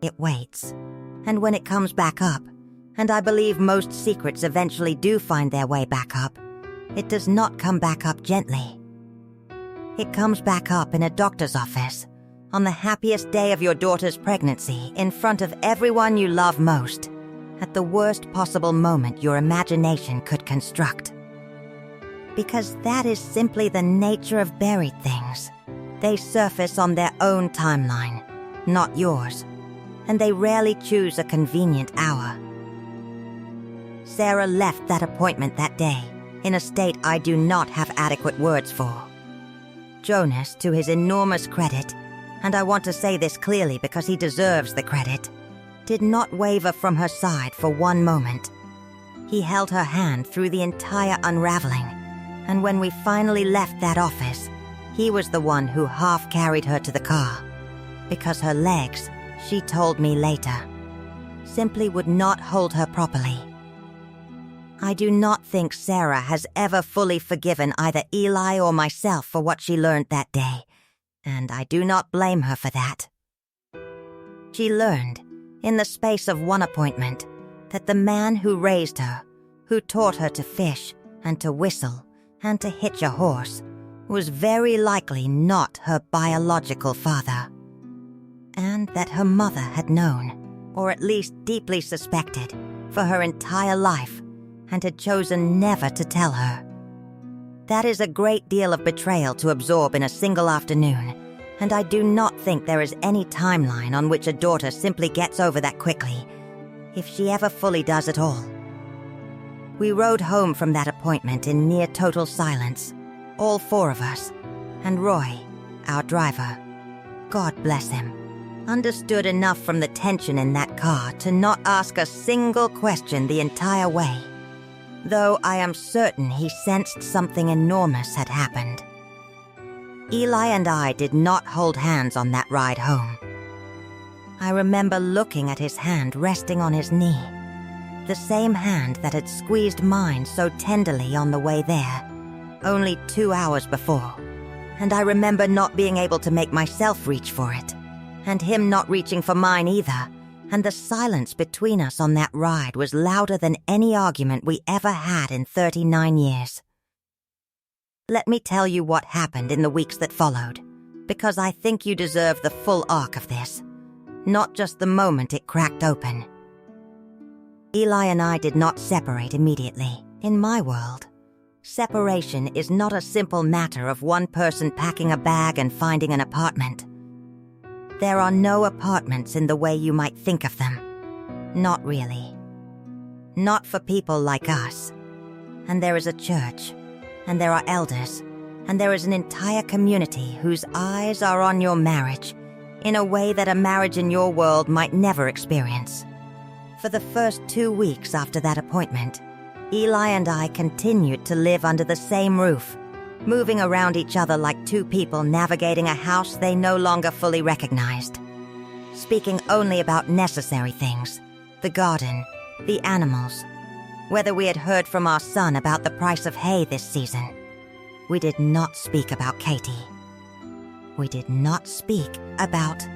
It waits, and when it comes back up, and I believe most secrets eventually do find their way back up, it does not come back up gently. It comes back up in a doctor's office, on the happiest day of your daughter's pregnancy, in front of everyone you love most, at the worst possible moment your imagination could construct. Because that is simply the nature of buried things. They surface on their own timeline, not yours, and they rarely choose a convenient hour. Sarah left that appointment that day in a state I do not have adequate words for. Jonas, to his enormous credit, and I want to say this clearly because he deserves the credit, did not waver from her side for one moment. He held her hand through the entire unraveling, and when we finally left that office, he was the one who half carried her to the car. because her legs, she told me later, simply would not hold her properly. I do not think Sarah has ever fully forgiven either Eli or myself for what she learned that day, and I do not blame her for that. She learned, in the space of one appointment, that the man who raised her, who taught her to fish and to whistle and to hitch a horse, was very likely not her biological father, and that her mother had known, or at least deeply suspected, for her entire life, and had chosen never to tell her. That is a great deal of betrayal to absorb in a single afternoon, and I do not think there is any timeline on which a daughter simply gets over that quickly, if she ever fully does at all. We rode home from that appointment in near total silence, all four of us, and Roy, our driver, God bless him, understood enough from the tension in that car to not ask a single question the entire way, though I am certain he sensed something enormous had happened. Eli and I did not hold hands on that ride home. I remember looking at his hand resting on his knee, the same hand that had squeezed mine so tenderly on the way there, only 2 hours before, and I remember not being able to make myself reach for it, and him not reaching for mine either, and the silence between us on that ride was louder than any argument we ever had in 39 years. Let me tell you what happened in the weeks that followed, because I think you deserve the full arc of this, not just the moment it cracked open. Eli and I did not separate immediately. In my world, separation is not a simple matter of one person packing a bag and finding an apartment. There are no apartments in the way you might think of them. Not really. Not for people like us. And there is a church, and there are elders, and there is an entire community whose eyes are on your marriage in a way that a marriage in your world might never experience. For the first 2 weeks after that appointment, Eli and I continued to live under the same roof, moving around each other like two people navigating a house they no longer fully recognized, speaking only about necessary things, the garden, the animals, whether we had heard from our son about the price of hay this season. We did not speak about Katie. We did not speak about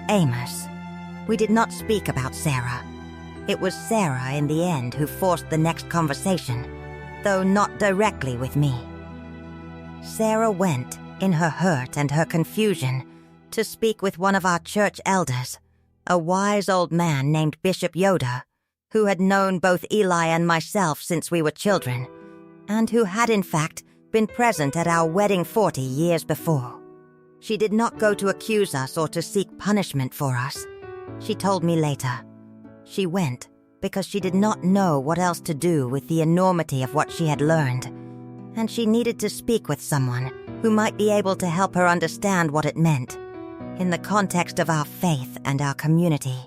Amos. We did not speak about Sarah. It was Sarah in the end who forced the next conversation, though not directly with me. Sarah went, in her hurt and her confusion, to speak with one of our church elders, a wise old man named Bishop Yoda, who had known both Eli and myself since we were children, and who had in fact been present at our wedding 40 years before. She did not go to accuse us or to seek punishment for us. She told me later. She went because she did not know what else to do with the enormity of what she had learned, and she needed to speak with someone who might be able to help her understand what it meant, in the context of our faith and our community.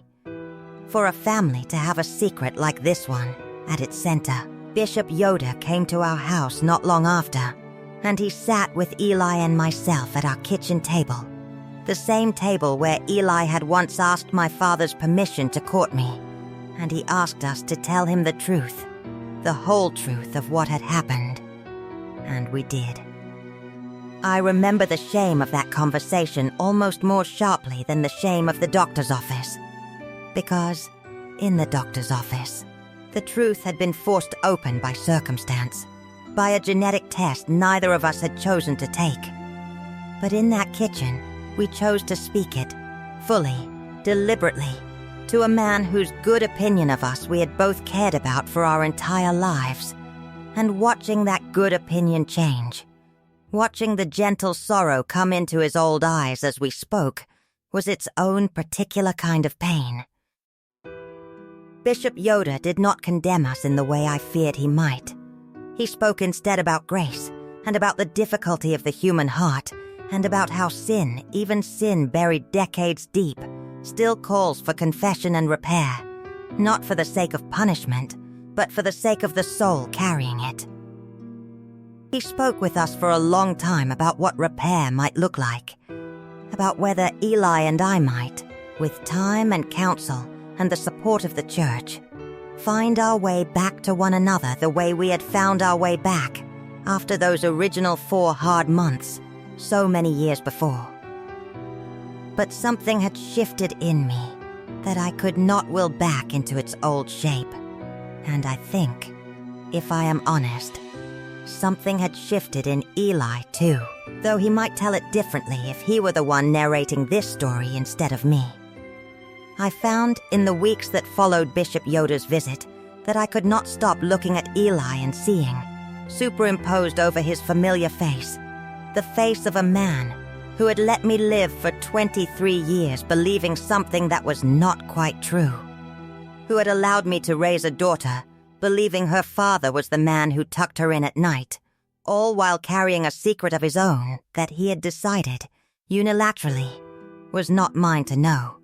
For a family to have a secret like this one at its center, Bishop Yoda came to our house not long after, and he sat with Eli and myself at our kitchen table, the same table where Eli had once asked my father's permission to court me, and he asked us to tell him the truth, the whole truth of what had happened. And we did. I remember the shame of that conversation almost more sharply than the shame of the doctor's office. Because, in the doctor's office, the truth had been forced open by circumstance, by a genetic test neither of us had chosen to take. But in that kitchen, we chose to speak it, fully, deliberately, to a man whose good opinion of us we had both cared about for our entire lives. And watching that good opinion change, watching the gentle sorrow come into his old eyes as we spoke, was its own particular kind of pain. Bishop Yoda did not condemn us in the way I feared he might. He spoke instead about grace, and about the difficulty of the human heart, and about how sin, even sin buried decades deep, still calls for confession and repair, not for the sake of punishment, but for the sake of the soul carrying it. He spoke with us for a long time about what repair might look like, about whether Eli and I might, with time and counsel and the support of the church, find our way back to one another the way we had found our way back after those original 4 hard months so many years before. But something had shifted in me that I could not will back into its old shape. And I think, if I am honest, something had shifted in Eli too, though he might tell it differently if he were the one narrating this story instead of me. I found in the weeks that followed Bishop Yoda's visit that I could not stop looking at Eli and seeing, superimposed over his familiar face, the face of a man who had let me live for 23 years believing something that was not quite true, who had allowed me to raise a daughter believing her father was the man who tucked her in at night, all while carrying a secret of his own that he had decided, unilaterally, was not mine to know.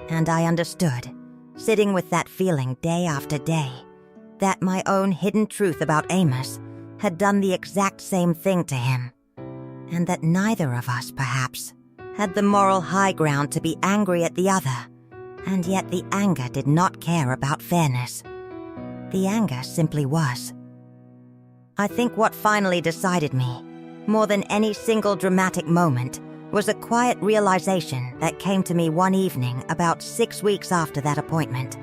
And I understood, sitting with that feeling day after day, that my own hidden truth about Amos had done the exact same thing to him, and that neither of us, perhaps, had the moral high ground to be angry at the other, and yet the anger did not care about fairness. The anger simply was. I think what finally decided me, more than any single dramatic moment, was a quiet realization that came to me one evening about 6 weeks after that appointment,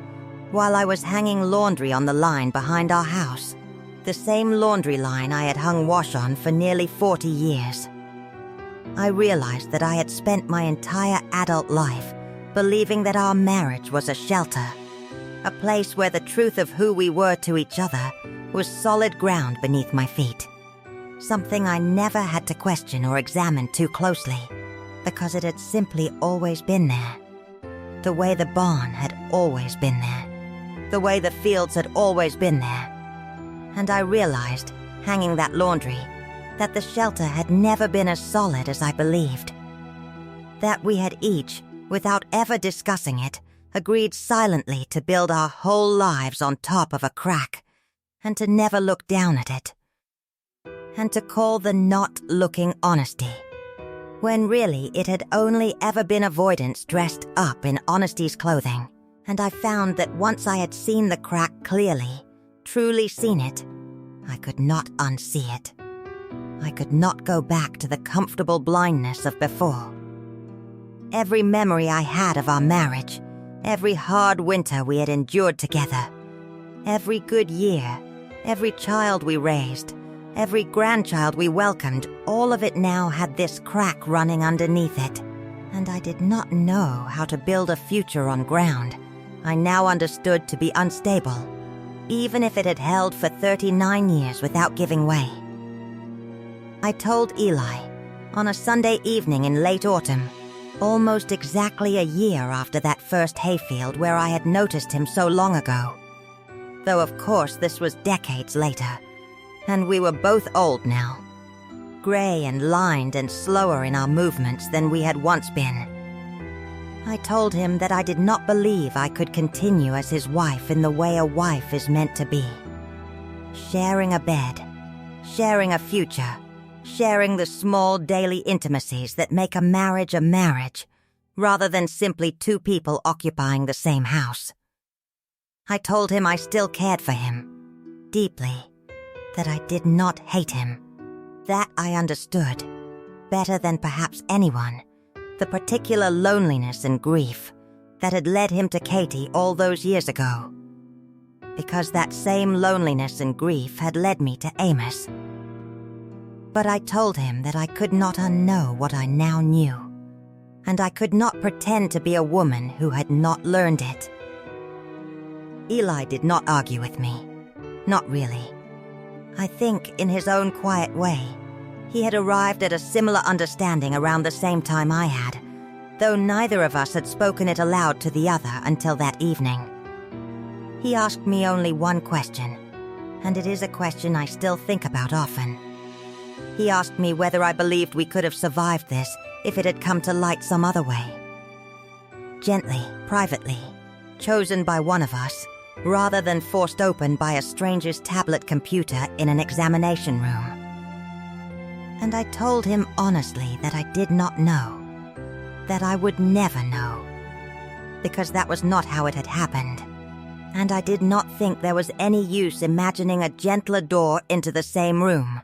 while I was hanging laundry on the line behind our house, the same laundry line I had hung wash on for nearly 40 years. I realized that I had spent my entire adult life believing that our marriage was a shelter, a place where the truth of who we were to each other was solid ground beneath my feet, something I never had to question or examine too closely, because it had simply always been there, the way the barn had always been there, the way the fields had always been there. And I realized, hanging that laundry, that the shelter had never been as solid as I believed, that we had each, without ever discussing it, agreed silently to build our whole lives on top of a crack, and to never look down at it, and to call the not looking honesty, when really it had only ever been avoidance dressed up in honesty's clothing. And I found that once I had seen the crack clearly, truly seen it, I could not unsee it. I could not go back to the comfortable blindness of before. Every memory I had of our marriage, every hard winter we had endured together, every good year, every child we raised, every grandchild we welcomed, all of it now had this crack running underneath it, and I did not know how to build a future on ground I now understood to be unstable, even if it had held for 39 years without giving way. I told Eli, on a Sunday evening in late autumn, almost exactly a year after that first hayfield where I had noticed him so long ago. Though of course this was decades later, and we were both old now, gray and lined and slower in our movements than we had once been. I told him that I did not believe I could continue as his wife in the way a wife is meant to be. Sharing a bed, sharing a future, sharing the small daily intimacies that make a marriage, rather than simply two people occupying the same house. I told him I still cared for him, deeply, that I did not hate him, that I understood, better than perhaps anyone, the particular loneliness and grief that had led him to Katie all those years ago, because that same loneliness and grief had led me to Amos. But I told him that I could not unknow what I now knew, and I could not pretend to be a woman who had not learned it. Eli did not argue with me, not really. I think, in his own quiet way, he had arrived at a similar understanding around the same time I had, though neither of us had spoken it aloud to the other until that evening. He asked me only one question, and it is a question I still think about often. He asked me whether I believed we could have survived this if it had come to light some other way. Gently, privately, chosen by one of us, rather than forced open by a stranger's tablet computer in an examination room. And I told him honestly that I did not know, that I would never know, because that was not how it had happened, and I did not think there was any use imagining a gentler door into the same room.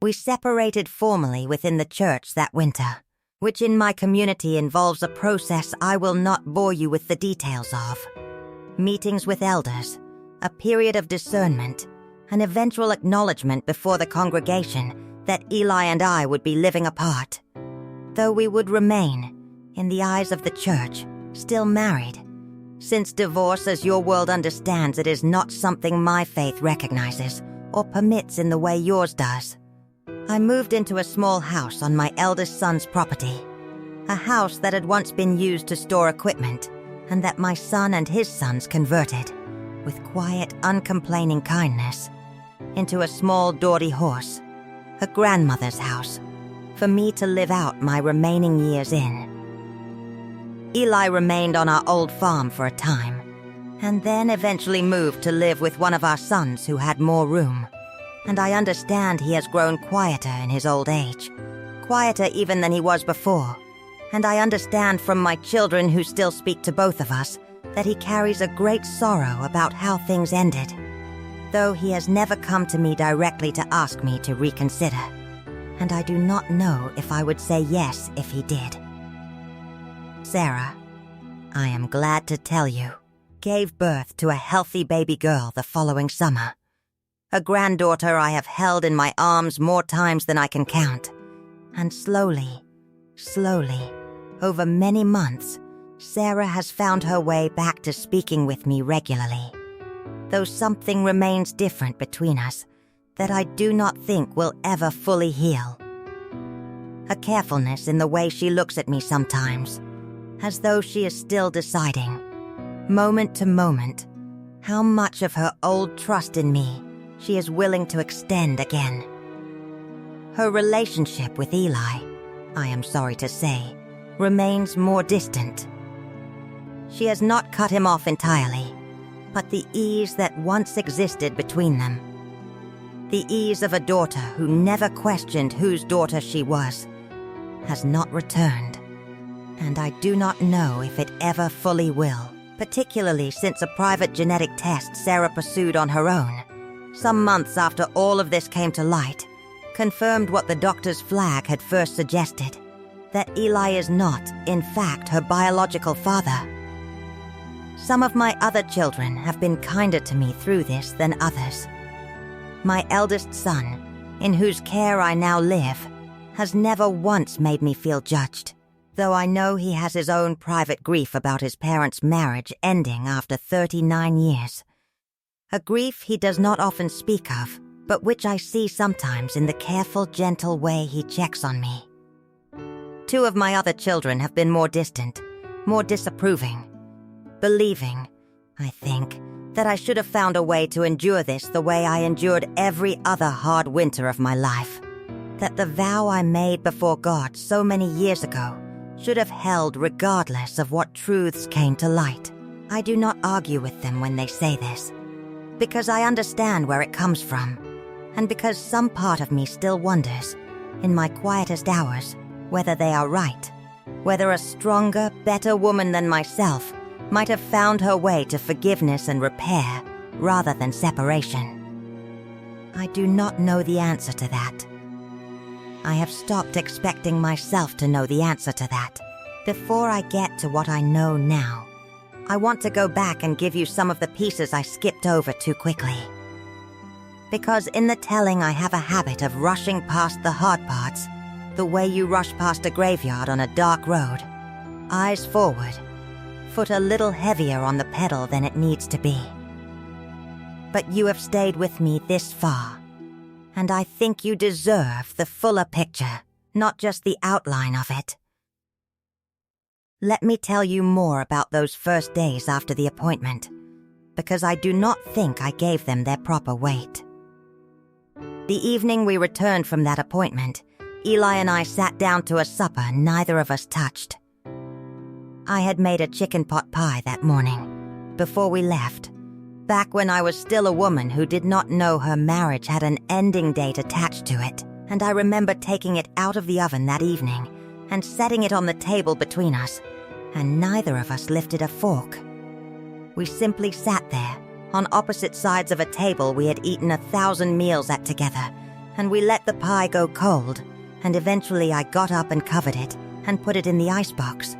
We separated formally within the church that winter, which in my community involves a process I will not bore you with the details of. Meetings with elders, a period of discernment, an eventual acknowledgement before the congregation that Eli and I would be living apart, though we would remain, in the eyes of the church, still married, since divorce as your world understands it is not something my faith recognizes or permits in the way yours does. I moved into a small house on my eldest son's property, a house that had once been used to store equipment and that my son and his sons converted, with quiet, uncomplaining kindness, into a small dowdy horse, a grandmother's house, for me to live out my remaining years in. Eli remained on our old farm for a time, and then eventually moved to live with one of our sons who had more room. And I understand he has grown quieter in his old age, quieter even than he was before. And I understand from my children who still speak to both of us that he carries a great sorrow about how things ended, though he has never come to me directly to ask me to reconsider. And I do not know if I would say yes if he did. Sarah, I am glad to tell you, gave birth to a healthy baby girl the following summer. A granddaughter I have held in my arms more times than I can count. And slowly, over many months, Sarah has found her way back to speaking with me regularly. Though something remains different between us that I do not think will ever fully heal. A carefulness in the way she looks at me sometimes, as though she is still deciding, moment to moment, how much of her old trust in me she is willing to extend again. Her relationship with Eli, I am sorry to say, remains more distant. She has not cut him off entirely, but the ease that once existed between them, the ease of a daughter who never questioned whose daughter she was, has not returned, and I do not know if it ever fully will, particularly since a private genetic test Sarah pursued on her own, some months after all of this came to light, confirmed what the doctor's flag had first suggested, that Eli is not, in fact, her biological father. Some of my other children have been kinder to me through this than others. My eldest son, in whose care I now live, has never once made me feel judged, though I know he has his own private grief about his parents' marriage ending after 39 years. A grief he does not often speak of, but which I see sometimes in the careful, gentle way he checks on me. Two of my other children have been more distant, more disapproving, believing, I think, that I should have found a way to endure this the way I endured every other hard winter of my life, that the vow I made before God so many years ago should have held regardless of what truths came to light. I do not argue with them when they say this, because I understand where it comes from, and because some part of me still wonders, in my quietest hours, whether they are right, whether a stronger, better woman than myself might have found her way to forgiveness and repair rather than separation. I do not know the answer to that. I have stopped expecting myself to know the answer to that. Before I get to what I know now, I want to go back and give you some of the pieces I skipped over too quickly. Because in the telling I have a habit of rushing past the hard parts, the way you rush past a graveyard on a dark road, eyes forward, foot a little heavier on the pedal than it needs to be. But you have stayed with me this far, and I think you deserve the fuller picture, not just the outline of it. Let me tell you more about those first days after the appointment, because I do not think I gave them their proper weight. The evening we returned from that appointment, Eli and I sat down to a supper neither of us touched. I had made a chicken pot pie that morning, before we left, back when I was still a woman who did not know her marriage had an ending date attached to it, and I remember taking it out of the oven that evening and setting it on the table between us, and neither of us lifted a fork. We simply sat there, on opposite sides of a table we had eaten 1,000 meals at together, and we let the pie go cold, and eventually I got up and covered it and put it in the icebox,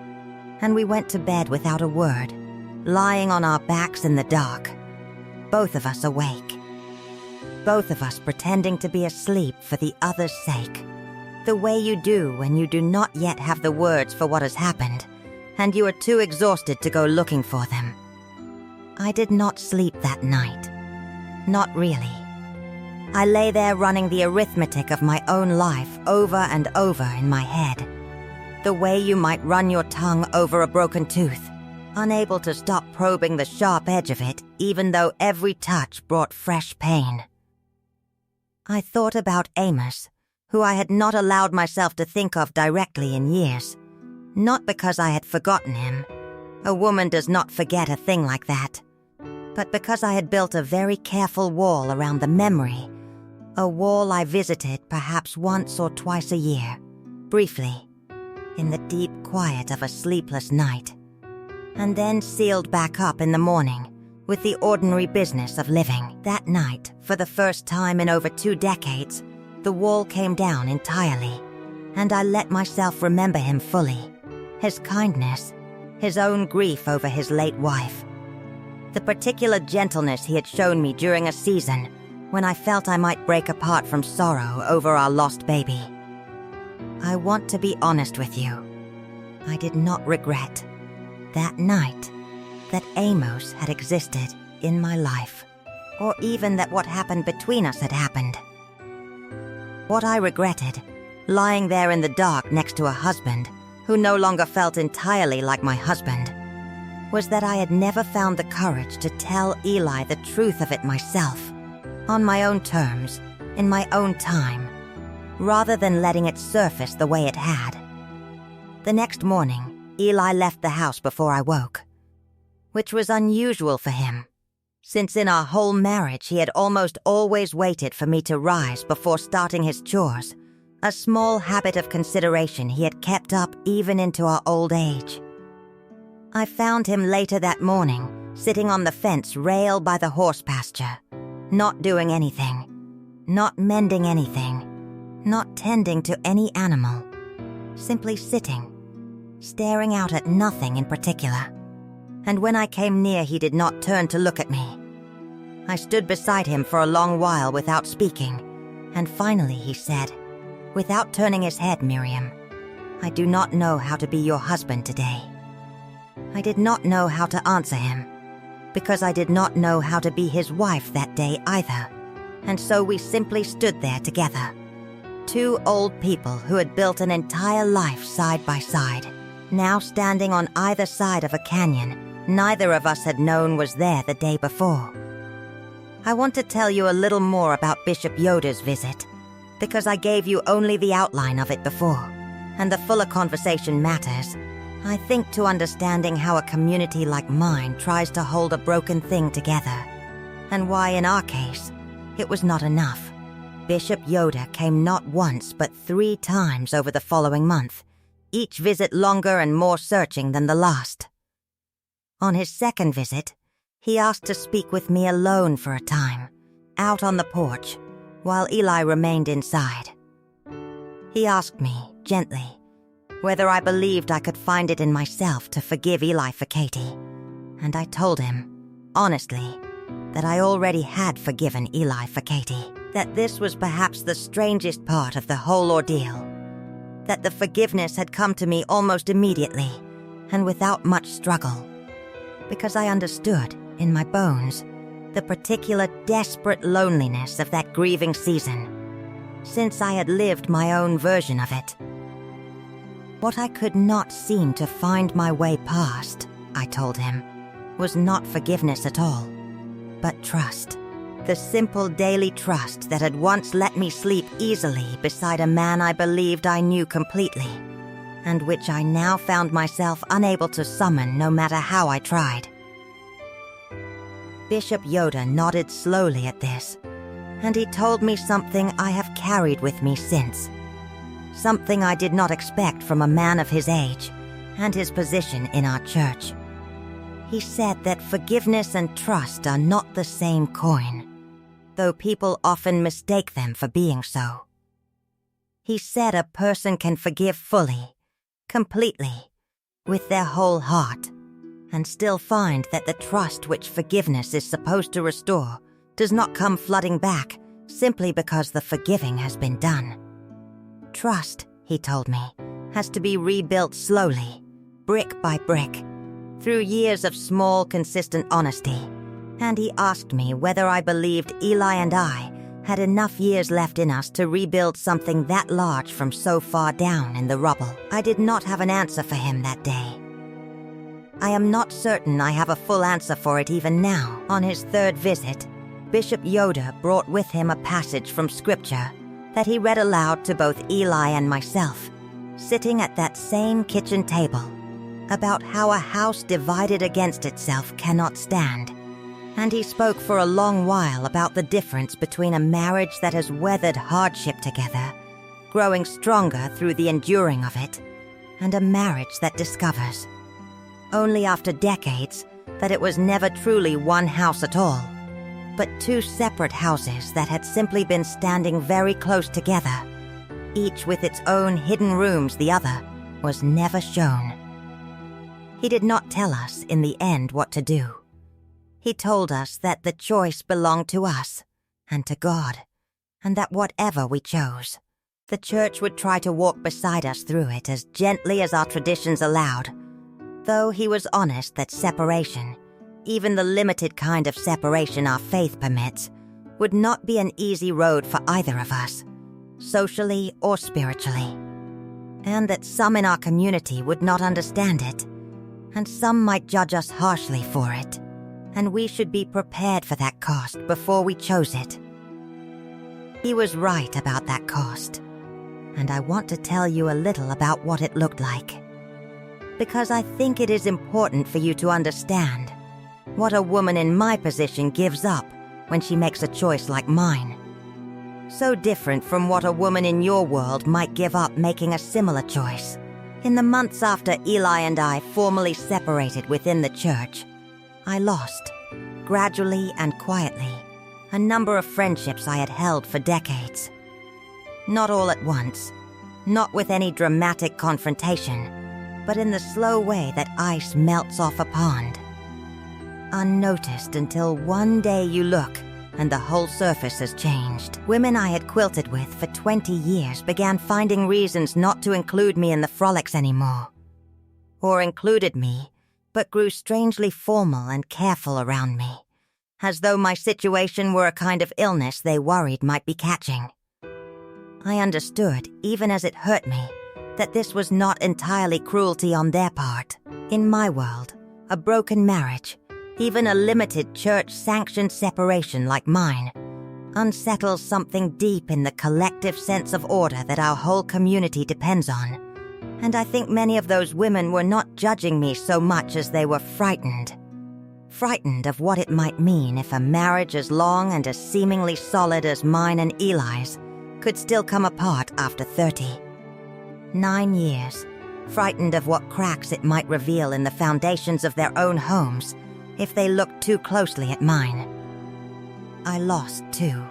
and we went to bed without a word, lying on our backs in the dark, both of us awake, both of us pretending to be asleep for the other's sake, the way you do when you do not yet have the words for what has happened, and you are too exhausted to go looking for them. I did not sleep that night. Not really. I lay there running the arithmetic of my own life over and over in my head, the way you might run your tongue over a broken tooth, unable to stop probing the sharp edge of it, even though every touch brought fresh pain. I thought about Amos, who I had not allowed myself to think of directly in years, not because I had forgotten him. A woman does not forget a thing like that, but because I had built a very careful wall around the memory, a wall I visited perhaps once or twice a year, briefly, in the deep quiet of a sleepless night, and then sealed back up in the morning with the ordinary business of living. That night, for the first time in over 2 decades, the wall came down entirely, and I let myself remember him fully, his kindness, his own grief over his late wife, the particular gentleness he had shown me during a season when I felt I might break apart from sorrow over our lost baby. I want to be honest with you. I did not regret, that night, that Amos had existed in my life, or even that what happened between us had happened. What I regretted, lying there in the dark next to a husband who no longer felt entirely like my husband, was that I had never found the courage to tell Eli the truth of it myself, on my own terms, in my own time, rather than letting it surface the way it had. The next morning, Eli left the house before I woke, which was unusual for him, since in our whole marriage he had almost always waited for me to rise before starting his chores, a small habit of consideration he had kept up even into our old age. I found him later that morning, sitting on the fence rail by the horse pasture, not doing anything, not mending anything, not tending to any animal, simply sitting, staring out at nothing in particular. And when I came near, he did not turn to look at me. I stood beside him for a long while without speaking, and finally he said, without turning his head, Miriam, I do not know how to be your husband today. I did not know how to answer him, because I did not know how to be his wife that day either, and so we simply stood there together. 2 old people who had built an entire life side by side, now standing on either side of a canyon neither of us had known was there the day before. I want to tell you a little more about Bishop Yoda's visit, because I gave you only the outline of it before, and the fuller conversation matters, I think, to understanding how a community like mine tries to hold a broken thing together, and why in our case, it was not enough. Bishop Yoda came not once but 3 times over the following month, each visit longer and more searching than the last. On his second visit, he asked to speak with me alone for a time, out on the porch, while Eli remained inside. He asked me, gently, whether I believed I could find it in myself to forgive Eli for Katie, and I told him, honestly, that I already had forgiven Eli for Katie, that this was perhaps the strangest part of the whole ordeal, that the forgiveness had come to me almost immediately and without much struggle, because I understood, in my bones, the particular desperate loneliness of that grieving season, since I had lived my own version of it. What I could not seem to find my way past, I told him, was not forgiveness at all, but trust. The simple daily trust that had once let me sleep easily beside a man I believed I knew completely, and which I now found myself unable to summon no matter how I tried. Bishop Yoda nodded slowly at this, and he told me something I have carried with me since. something I did not expect from a man of his age and his position in our church. He said that forgiveness and trust are not the same coin, though people often mistake them for being so. He said a person can forgive fully, completely, with their whole heart, and still find that the trust which forgiveness is supposed to restore does not come flooding back simply because the forgiving has been done. Trust, he told me, has to be rebuilt slowly, brick by brick, through years of small, consistent honesty, and he asked me whether I believed Eli and I had enough years left in us to rebuild something that large from so far down in the rubble. I did not have an answer for him that day. I am not certain I have a full answer for it even now. On his third visit, Bishop Yoder brought with him a passage from Scripture that he read aloud to both Eli and myself, sitting at that same kitchen table, about how a house divided against itself cannot stand. And he spoke for a long while about the difference between a marriage that has weathered hardship together, growing stronger through the enduring of it, and a marriage that discovers, only after decades, that it was never truly one house at all, but two separate houses that had simply been standing very close together, each with its own hidden rooms the other was never shown. He did not tell us in the end what to do. He told us that the choice belonged to us and to God, and that whatever we chose, the church would try to walk beside us through it as gently as our traditions allowed, though he was honest that separation, even the limited kind of separation our faith permits, would not be an easy road for either of us, socially or spiritually, and that some in our community would not understand it, and some might judge us harshly for it, and we should be prepared for that cost before we chose it. He was right about that cost, and I want to tell you a little about what it looked like, because I think it is important for you to understand what a woman in my position gives up when she makes a choice like mine. So different from what a woman in your world might give up making a similar choice. In the months after Eli and I formally separated within the church, I lost, gradually and quietly, a number of friendships I had held for decades. Not all at once, not with any dramatic confrontation, but in the slow way that ice melts off a pond. Unnoticed until one day you look and the whole surface has changed. Women I had quilted with for 20 years began finding reasons not to include me in the frolics anymore. Or included me, but grew strangely formal and careful around me, as though my situation were a kind of illness they worried might be catching. I understood, even as it hurt me, that this was not entirely cruelty on their part. In my world, a broken marriage, even a limited church-sanctioned separation like mine, unsettles something deep in the collective sense of order that our whole community depends on. And I think many of those women were not judging me so much as they were frightened. Frightened of what it might mean if a marriage as long and as seemingly solid as mine and Eli's could still come apart after 30. 9 years, frightened of what cracks it might reveal in the foundations of their own homes if they looked too closely at mine. I lost, too,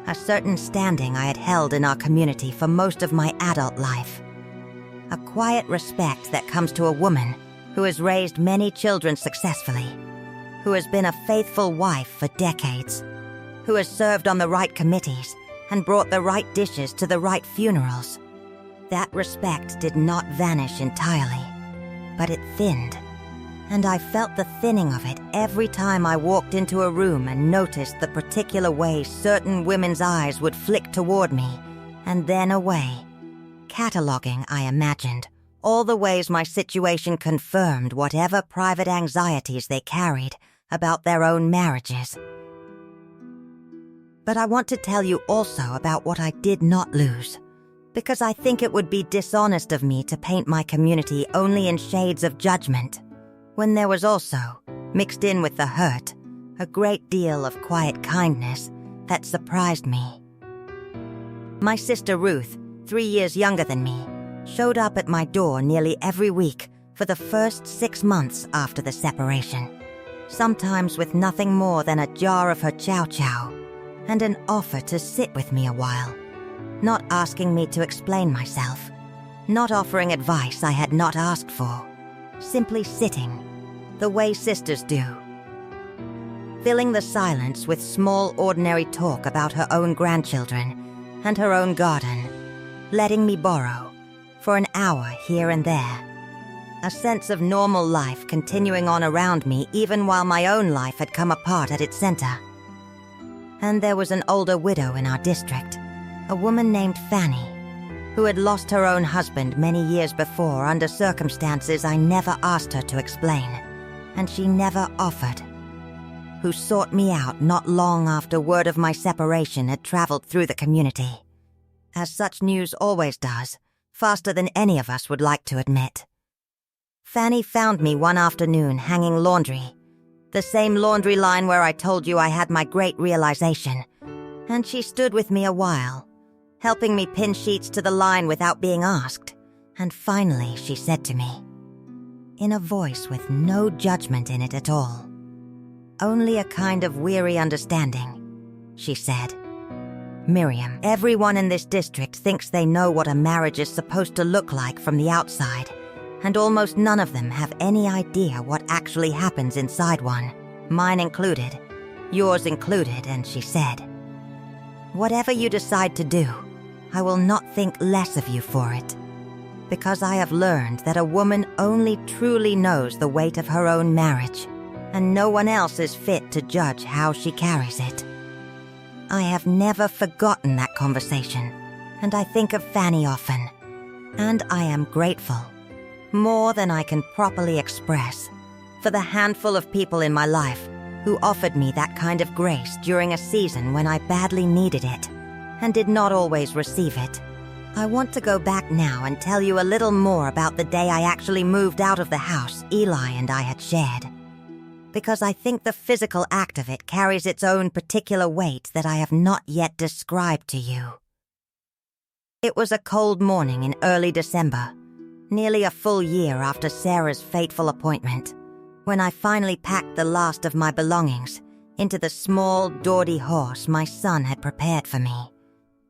a certain standing I had held in our community for most of my adult life. A quiet respect that comes to a woman who has raised many children successfully, who has been a faithful wife for decades, who has served on the right committees and brought the right dishes to the right funerals. That respect did not vanish entirely, but it thinned, and I felt the thinning of it every time I walked into a room and noticed the particular way certain women's eyes would flick toward me and then away, cataloging, I imagined, all the ways my situation confirmed whatever private anxieties they carried about their own marriages. But I want to tell you also about what I did not lose, because I think it would be dishonest of me to paint my community only in shades of judgment, when there was also, mixed in with the hurt, a great deal of quiet kindness that surprised me. My sister Ruth, 3 years younger than me, showed up at my door nearly every week for the first 6 months after the separation, sometimes with nothing more than a jar of her chow chow and an offer to sit with me a while, not asking me to explain myself, not offering advice I had not asked for, simply sitting, the way sisters do, filling the silence with small, ordinary talk about her own grandchildren and her own garden, letting me borrow, for an hour here and there, a sense of normal life continuing on around me even while my own life had come apart at its center. And there was an older widow in our district, a woman named Fanny, who had lost her own husband many years before under circumstances I never asked her to explain, and she never offered, who sought me out not long after word of my separation had traveled through the community, as such news always does, faster than any of us would like to admit. Fanny found me one afternoon hanging laundry, the same laundry line where I told you I had my great realization, and she stood with me a while, helping me pin sheets to the line without being asked, and finally she said to me, in a voice with no judgment in it at all, only a kind of weary understanding, she said, "Miriam, everyone in this district thinks they know what a marriage is supposed to look like from the outside, and almost none of them have any idea what actually happens inside one, mine included, yours included," and she said, "Whatever you decide to do, I will not think less of you for it, because I have learned that a woman only truly knows the weight of her own marriage, and no one else is fit to judge how she carries it." I have never forgotten that conversation, and I think of Fanny often, and I am grateful, more than I can properly express, for the handful of people in my life who offered me that kind of grace during a season when I badly needed it, and did not always receive it. I want to go back now and tell you a little more about the day I actually moved out of the house Eli and I had shared, because I think the physical act of it carries its own particular weight that I have not yet described to you. It was a cold morning in early December, nearly a full year after Sarah's fateful appointment, when I finally packed the last of my belongings into the small, dawdy horse my son had prepared for me.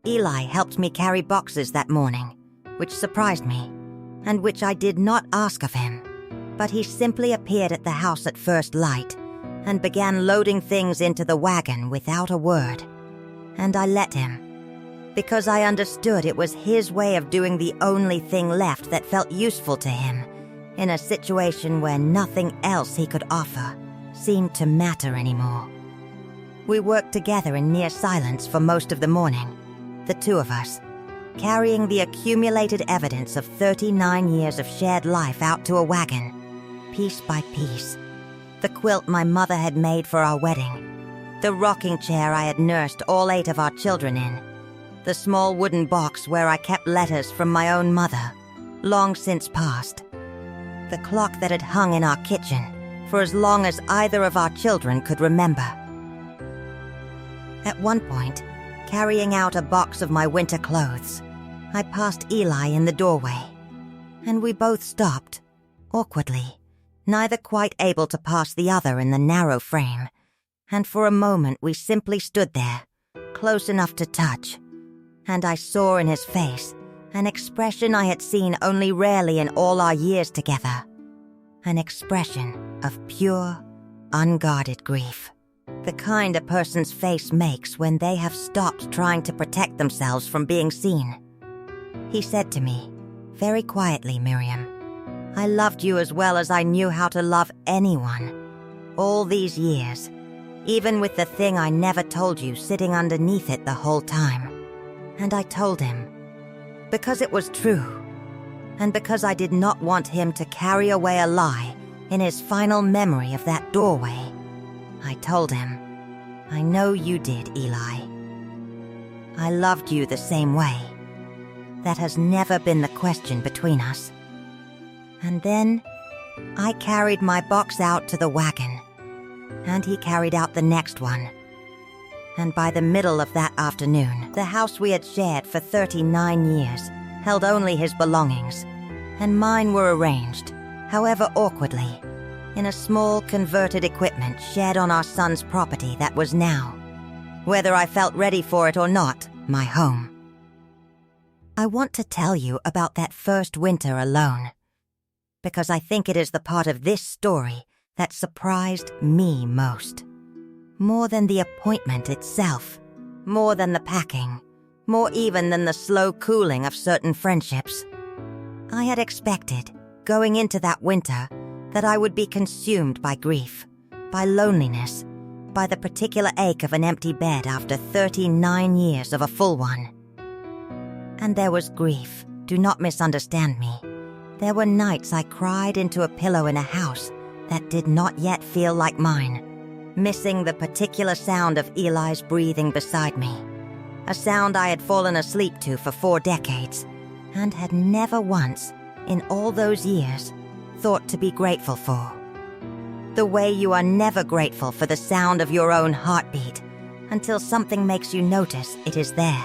Eli helped me carry boxes that morning, which surprised me, and which I did not ask of him, but he simply appeared at the house at first light and began loading things into the wagon without a word, and I let him, because I understood it was his way of doing the only thing left that felt useful to him in a situation where nothing else he could offer seemed to matter anymore. We worked together in near silence for most of the morning, the two of us, carrying the accumulated evidence of 39 years of shared life out to a wagon, piece by piece. The quilt my mother had made for our wedding, the rocking chair I had nursed all 8 of our children in, the small wooden box where I kept letters from my own mother, long since passed, the clock that had hung in our kitchen for as long as either of our children could remember. At one point, carrying out a box of my winter clothes, I passed Eli in the doorway, and we both stopped, awkwardly, neither quite able to pass the other in the narrow frame, and for a moment we simply stood there, close enough to touch, and I saw in his face an expression I had seen only rarely in all our years together, an expression of pure, unguarded grief, the kind a person's face makes when they have stopped trying to protect themselves from being seen. He said to me, very quietly, "Miriam, I loved you as well as I knew how to love anyone, all these years, even with the thing I never told you sitting underneath it the whole time." And I told him, because it was true, and because I did not want him to carry away a lie in his final memory of that doorway. I told him, "I know you did, Eli. I loved you the same way. That has never been the question between us." And then I carried my box out to the wagon, and he carried out the next one. and by the middle of that afternoon, the house we had shared for 39 years held only his belongings, and mine were arranged, however awkwardly, in a small converted equipment shared on our son's property that was now, whether I felt ready for it or not, my home. I want to tell you about that first winter alone, because I think it is the part of this story that surprised me most. More than the appointment itself, more than the packing, more even than the slow cooling of certain friendships. I had expected, going into that winter, that I would be consumed by grief, by loneliness, by the particular ache of an empty bed after 39 years of a full one. And there was grief, do not misunderstand me. There were nights I cried into a pillow in a house that did not yet feel like mine, missing the particular sound of Eli's breathing beside me, a sound I had fallen asleep to for 4 decades, and had never once, in all those years, thought to be grateful for. The way you are never grateful for the sound of your own heartbeat until something makes you notice it is there.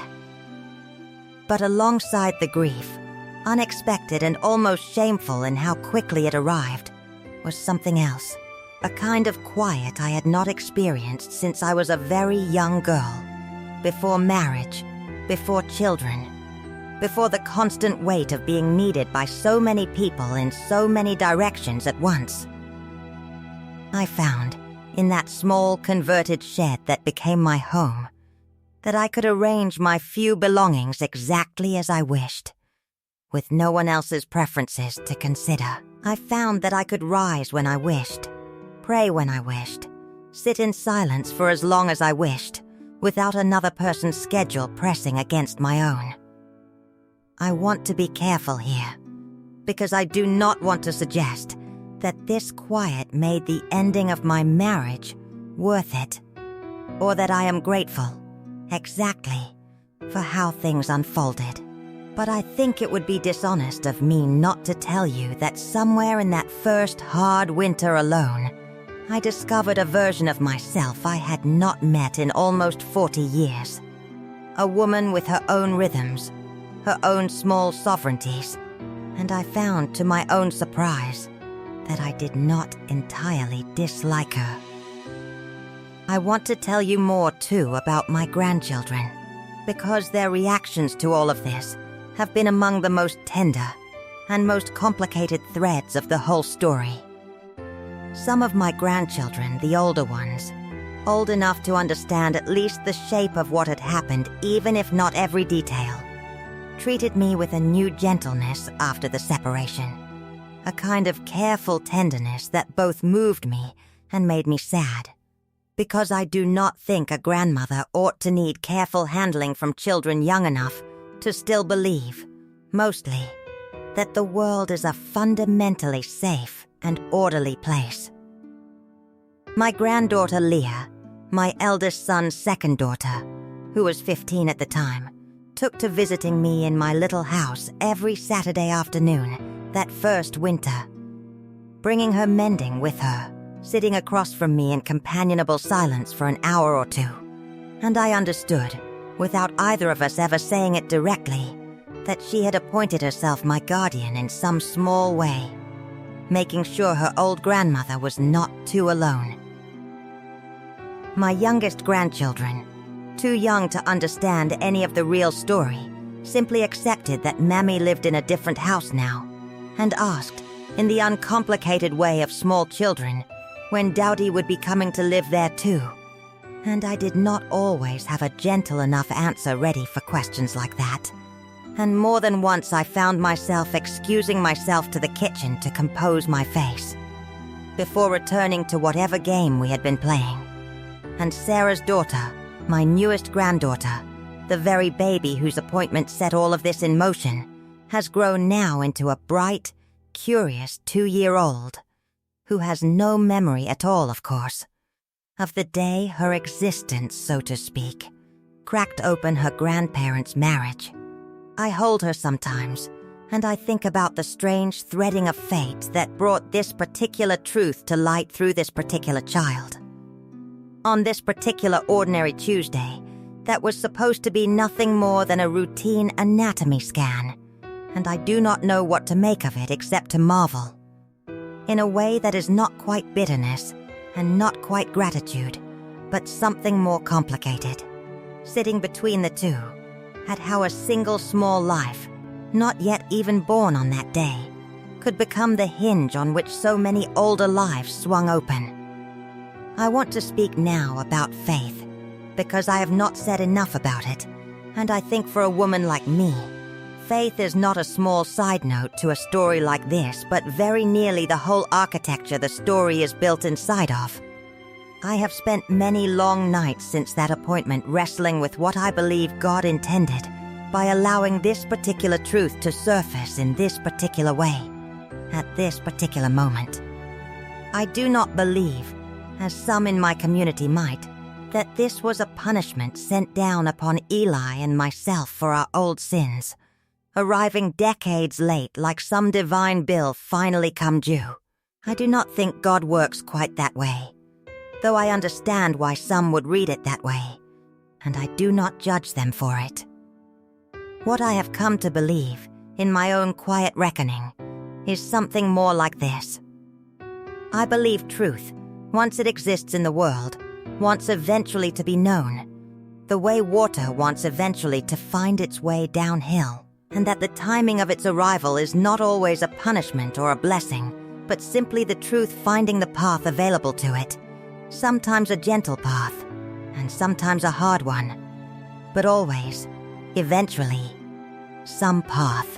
But alongside the grief, unexpected and almost shameful in how quickly it arrived, was something else, a kind of quiet I had not experienced since I was a very young girl, before marriage, before children, before the constant weight of being needed by so many people in so many directions at once. I found, in that small converted shed that became my home, that I could arrange my few belongings exactly as I wished, with no one else's preferences to consider. I found that I could rise when I wished, pray when I wished, sit in silence for as long as I wished, without another person's schedule pressing against my own. I want to be careful here, because I do not want to suggest that this quiet made the ending of my marriage worth it, or that I am grateful, exactly, for how things unfolded. But I think it would be dishonest of me not to tell you that somewhere in that first hard winter alone, I discovered a version of myself I had not met in almost 40 years. A woman with her own rhythms, her own small sovereignties, and I found, to my own surprise, that I did not entirely dislike her. I want to tell you more, too, about my grandchildren, because their reactions to all of this have been among the most tender and most complicated threads of the whole story. Some of my grandchildren, the older ones, old enough to understand at least the shape of what had happened, even if not every detail, treated me with a new gentleness after the separation, a kind of careful tenderness that both moved me and made me sad, because I do not think a grandmother ought to need careful handling from children young enough to still believe, mostly, that the world is a fundamentally safe and orderly place. My granddaughter Leah, my eldest son's second daughter, who was 15 at the time, took to visiting me in my little house every Saturday afternoon that first winter, bringing her mending with her, sitting across from me in companionable silence for an hour or two. And I understood, without either of us ever saying it directly, that she had appointed herself my guardian in some small way, making sure her old grandmother was not too alone. My youngest grandchildren, too young to understand any of the real story, simply accepted that Mammy lived in a different house now, and asked, in the uncomplicated way of small children, when Dowdy would be coming to live there too. And I did not always have a gentle enough answer ready for questions like that. And more than once I found myself excusing myself to the kitchen to compose my face, before returning to whatever game we had been playing. And Sarah's daughter, my newest granddaughter, the very baby whose appointment set all of this in motion, has grown now into a bright, curious 2-year-old, who has no memory at all, of course, of the day her existence, so to speak, cracked open her grandparents' marriage. I hold her sometimes, and I think about the strange threading of fate that brought this particular truth to light through this particular child. On this particular ordinary Tuesday, that was supposed to be nothing more than a routine anatomy scan, and I do not know what to make of it except to marvel. In a way that is not quite bitterness and not quite gratitude, but something more complicated. Sitting between the two, at how a single small life, not yet even born on that day, could become the hinge on which so many older lives swung open. I want to speak now about faith, because I have not said enough about it, and I think for a woman like me, faith is not a small side note to a story like this, but very nearly the whole architecture the story is built inside of. I have spent many long nights since that appointment wrestling with what I believe God intended by allowing this particular truth to surface in this particular way, at this particular moment. I do not believe, as some in my community might, that this was a punishment sent down upon Eli and myself for our old sins, arriving decades late like some divine bill finally come due. I do not think God works quite that way, though I understand why some would read it that way, and I do not judge them for it. What I have come to believe, in my own quiet reckoning, is something more like this. I believe truth, once it exists in the world, wants eventually to be known, the way water wants eventually to find its way downhill, and that the timing of its arrival is not always a punishment or a blessing, but simply the truth finding the path available to it, sometimes a gentle path, and sometimes a hard one, but always, eventually, some path.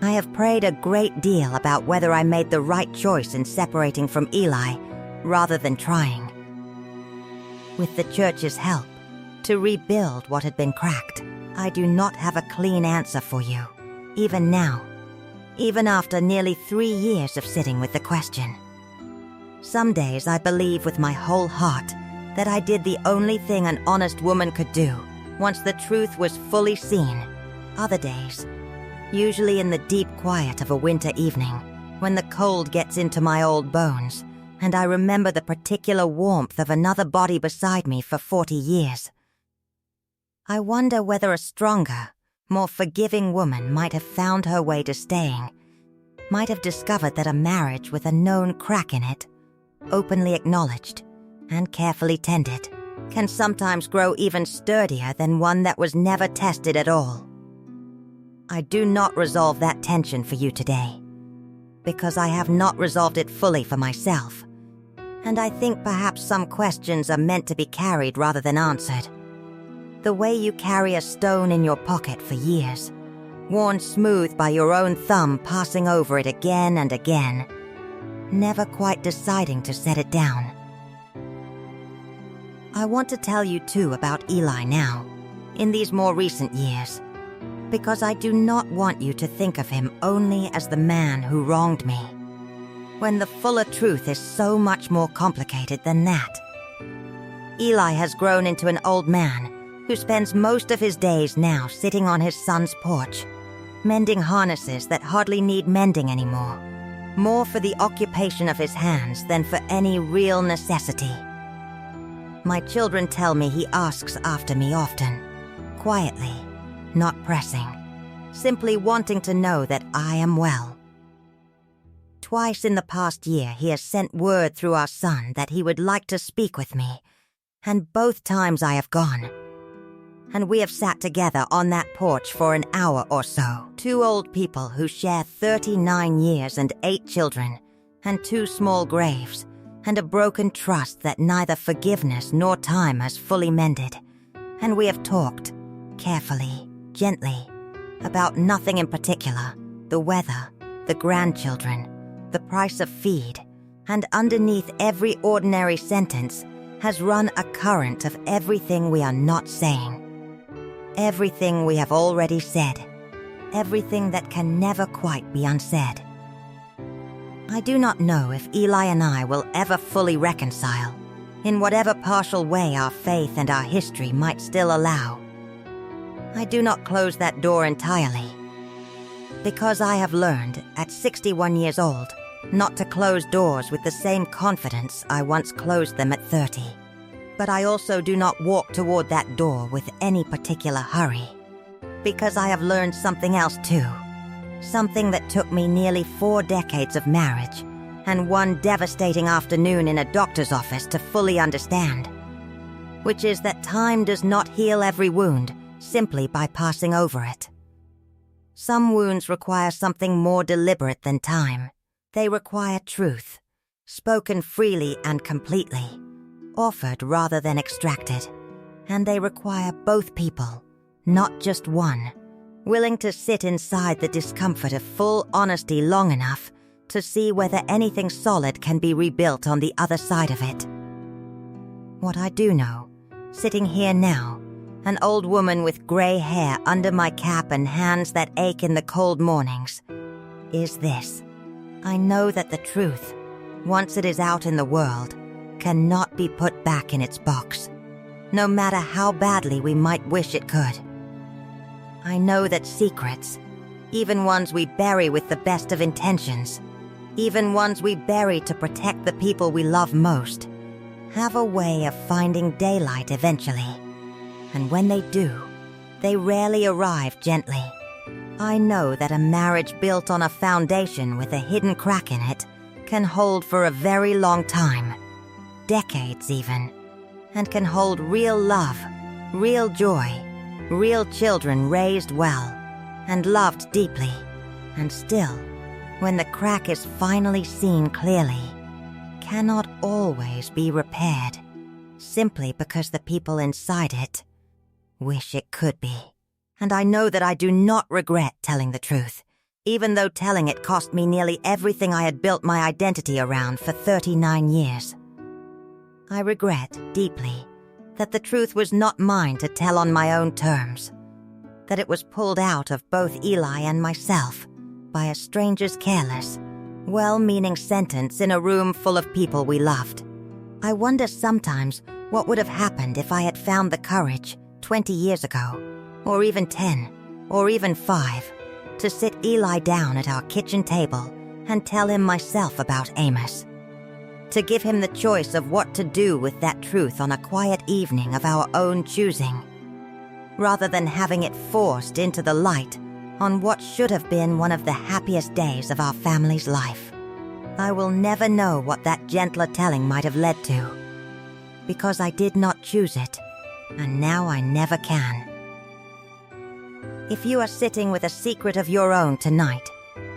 I have prayed a great deal about whether I made the right choice in separating from Eli, rather than trying, with the church's help, to rebuild what had been cracked. I do not have a clean answer for you, even now, even after nearly 3 years of sitting with the question. Some days I believe with my whole heart that I did the only thing an honest woman could do once the truth was fully seen. Other days, usually in the deep quiet of a winter evening, when the cold gets into my old bones, and I remember the particular warmth of another body beside me for 40 years. I wonder whether a stronger, more forgiving woman might have found her way to staying, might have discovered that a marriage with a known crack in it, openly acknowledged and carefully tended, can sometimes grow even sturdier than one that was never tested at all. I do not resolve that tension for you today, because I have not resolved it fully for myself, and I think perhaps some questions are meant to be carried rather than answered. The way you carry a stone in your pocket for years, worn smooth by your own thumb passing over it again and again, never quite deciding to set it down. I want to tell you too about Eli now, in these more recent years, because I do not want you to think of him only as the man who wronged me, when the fuller truth is so much more complicated than that. Eli has grown into an old man who spends most of his days now sitting on his son's porch, mending harnesses that hardly need mending anymore, more for the occupation of his hands than for any real necessity. My children tell me he asks after me often, quietly, not pressing, simply wanting to know that I am well. Twice in the past year he has sent word through our son that he would like to speak with me, and both times I have gone. And we have sat together on that porch for an hour or so, two old people who share 39 years and 8 children, and 2 small graves, and a broken trust that neither forgiveness nor time has fully mended. And we have talked, carefully, gently, about nothing in particular, the weather, the grandchildren, the price of feed, and underneath every ordinary sentence has run a current of everything we are not saying. Everything we have already said, everything that can never quite be unsaid. I do not know if Eli and I will ever fully reconcile, in whatever partial way our faith and our history might still allow. I do not close that door entirely, because I have learned, at 61 years old, not to close doors with the same confidence I once closed them at 30. But I also do not walk toward that door with any particular hurry, because I have learned something else too. Something that took me nearly 4 decades of marriage and one devastating afternoon in a doctor's office to fully understand, which is that time does not heal every wound simply by passing over it. Some wounds require something more deliberate than time. They require truth, spoken freely and completely, offered rather than extracted. And they require both people, not just one, willing to sit inside the discomfort of full honesty long enough to see whether anything solid can be rebuilt on the other side of it. What I do know, sitting here now, an old woman with gray hair under my cap and hands that ache in the cold mornings, is this. I know that the truth, once it is out in the world, cannot be put back in its box, no matter how badly we might wish it could. I know that secrets, even ones we bury with the best of intentions, even ones we bury to protect the people we love most, have a way of finding daylight eventually. And when they do, they rarely arrive gently. I know that a marriage built on a foundation with a hidden crack in it can hold for a very long time, decades even, and can hold real love, real joy, real children raised well and loved deeply. And still, when the crack is finally seen clearly, cannot always be repaired, simply because the people inside it wish it could be. And I know that I do not regret telling the truth, even though telling it cost me nearly everything I had built my identity around for 39 years. I regret deeply that the truth was not mine to tell on my own terms, that it was pulled out of both Eli and myself by a stranger's careless, well-meaning sentence in a room full of people we loved. I wonder sometimes what would have happened if I had found the courage 20 years ago, or even 10, or even 5, to sit Eli down at our kitchen table and tell him myself about Amos. To give him the choice of what to do with that truth on a quiet evening of our own choosing, rather than having it forced into the light on what should have been one of the happiest days of our family's life. I will never know what that gentler telling might have led to, because I did not choose it, and now I never can. If you are sitting with a secret of your own tonight,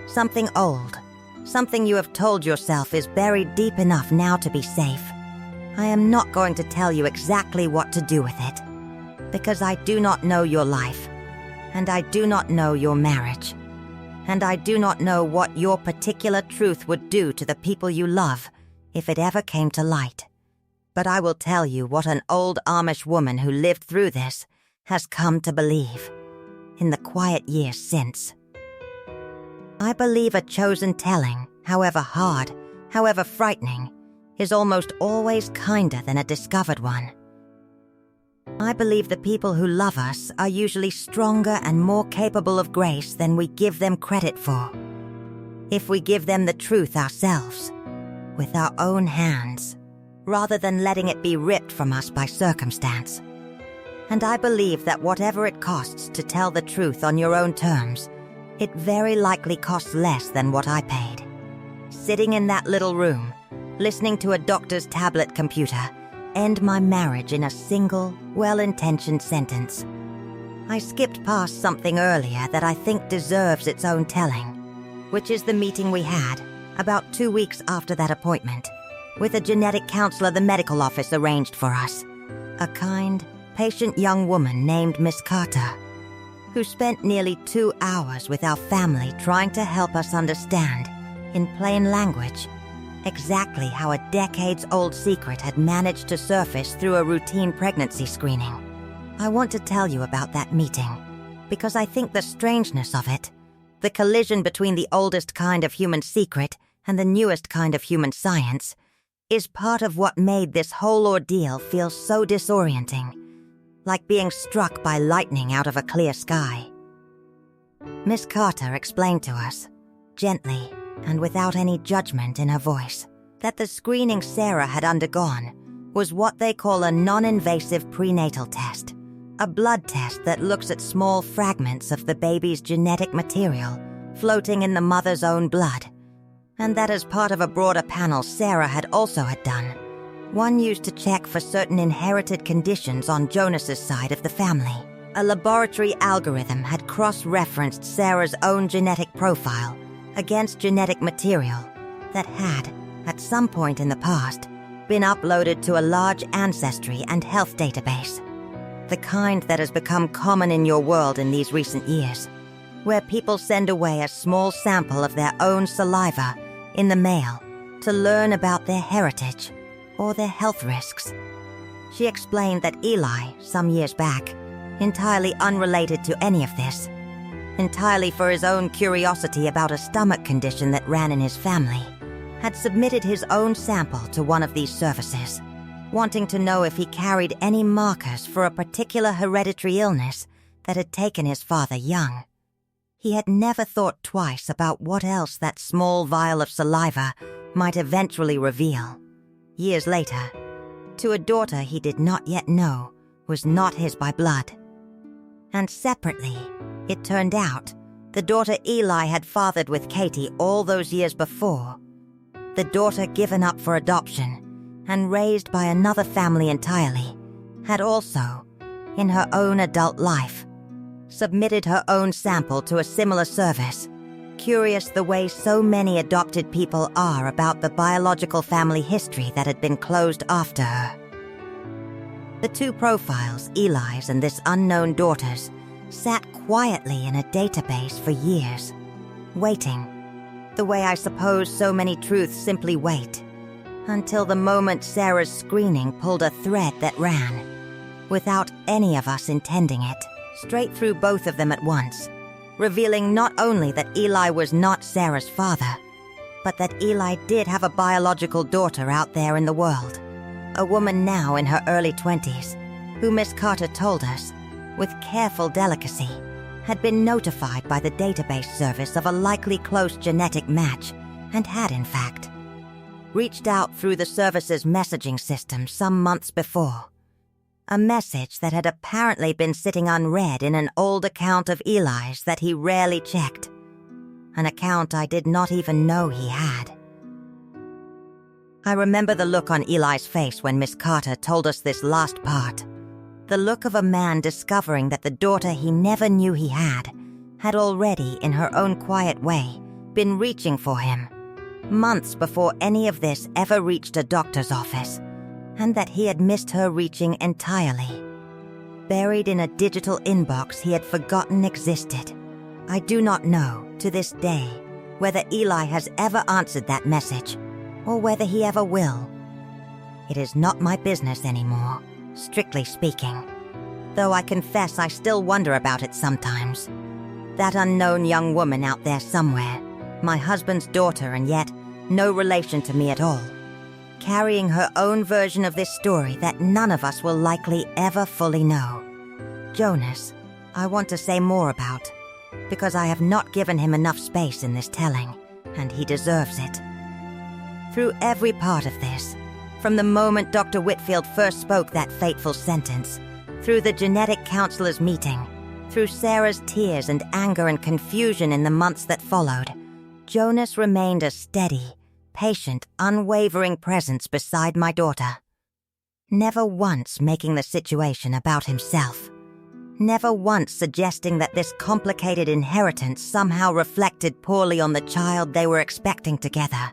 something old, something you have told yourself is buried deep enough now to be safe, I am not going to tell you exactly what to do with it, because I do not know your life, and I do not know your marriage, and I do not know what your particular truth would do to the people you love if it ever came to light. But I will tell you what an old Amish woman who lived through this has come to believe in the quiet years since. I believe a chosen telling, however hard, however frightening, is almost always kinder than a discovered one. I believe the people who love us are usually stronger and more capable of grace than we give them credit for, if we give them the truth ourselves, with our own hands, rather than letting it be ripped from us by circumstance. And I believe that whatever it costs to tell the truth on your own terms, it very likely costs less than what I paid. Sitting in that little room, listening to a doctor's tablet computer end my marriage in a single, well-intentioned sentence. I skipped past something earlier that I think deserves its own telling, which is the meeting we had, about 2 weeks after that appointment, with a genetic counselor the medical office arranged for us. A kind, patient young woman named Miss Carter, who spent nearly 2 hours with our family trying to help us understand, in plain language, exactly how a decades-old secret had managed to surface through a routine pregnancy screening. I want to tell you about that meeting, because I think the strangeness of it, the collision between the oldest kind of human secret and the newest kind of human science, is part of what made this whole ordeal feel so disorienting, like being struck by lightning out of a clear sky. Miss Carter explained to us, gently and without any judgment in her voice, that the screening Sarah had undergone was what they call a non-invasive prenatal test, a blood test that looks at small fragments of the baby's genetic material floating in the mother's own blood, and that as part of a broader panel Sarah had done, one used to check for certain inherited conditions on Jonas's side of the family. A laboratory algorithm had cross-referenced Sarah's own genetic profile against genetic material that had, at some point in the past, been uploaded to a large ancestry and health database, the kind that has become common in your world in these recent years, where people send away a small sample of their own saliva in the mail to learn about their heritage or their health risks. She explained that Eli, some years back, entirely unrelated to any of this, entirely for his own curiosity about a stomach condition that ran in his family, had submitted his own sample to one of these services, wanting to know if he carried any markers for a particular hereditary illness that had taken his father young. He had never thought twice about what else that small vial of saliva might eventually reveal. Years later, to a daughter he did not yet know was not his by blood. And separately, it turned out, the daughter Eli had fathered with Katie all those years before, the daughter given up for adoption and raised by another family entirely, had also, in her own adult life, submitted her own sample to a similar service, curious the way so many adopted people are about the biological family history that had been closed after her. The two profiles, Eli's and this unknown daughter's, sat quietly in a database for years, waiting, the way I suppose so many truths simply wait, until the moment Sarah's screening pulled a thread that ran, without any of us intending it, straight through both of them at once, revealing not only that Eli was not Sarah's father, but that Eli did have a biological daughter out there in the world, a woman now in her early 20s, who Miss Carter told us, with careful delicacy, had been notified by the database service of a likely close genetic match and had, in fact, reached out through the service's messaging system some months before. A message that had apparently been sitting unread in an old account of Eli's that he rarely checked. An account I did not even know he had. I remember the look on Eli's face when Miss Carter told us this last part. The look of a man discovering that the daughter he never knew he had already, in her own quiet way, been reaching for him, months before any of this ever reached a doctor's office, and that he had missed her reaching entirely. Buried in a digital inbox he had forgotten existed. I do not know, to this day, whether Eli has ever answered that message, or whether he ever will. It is not my business anymore, strictly speaking, though I confess I still wonder about it sometimes. That unknown young woman out there somewhere, my husband's daughter and yet no relation to me at all, carrying her own version of this story that none of us will likely ever fully know. Jonas, I want to say more about, because I have not given him enough space in this telling, and he deserves it. Through every part of this, from the moment Dr. Whitfield first spoke that fateful sentence, through the genetic counselor's meeting, through Sarah's tears and anger and confusion in the months that followed, Jonas remained a steady, patient, unwavering presence beside my daughter. Never once making the situation about himself. Never once suggesting that this complicated inheritance somehow reflected poorly on the child they were expecting together.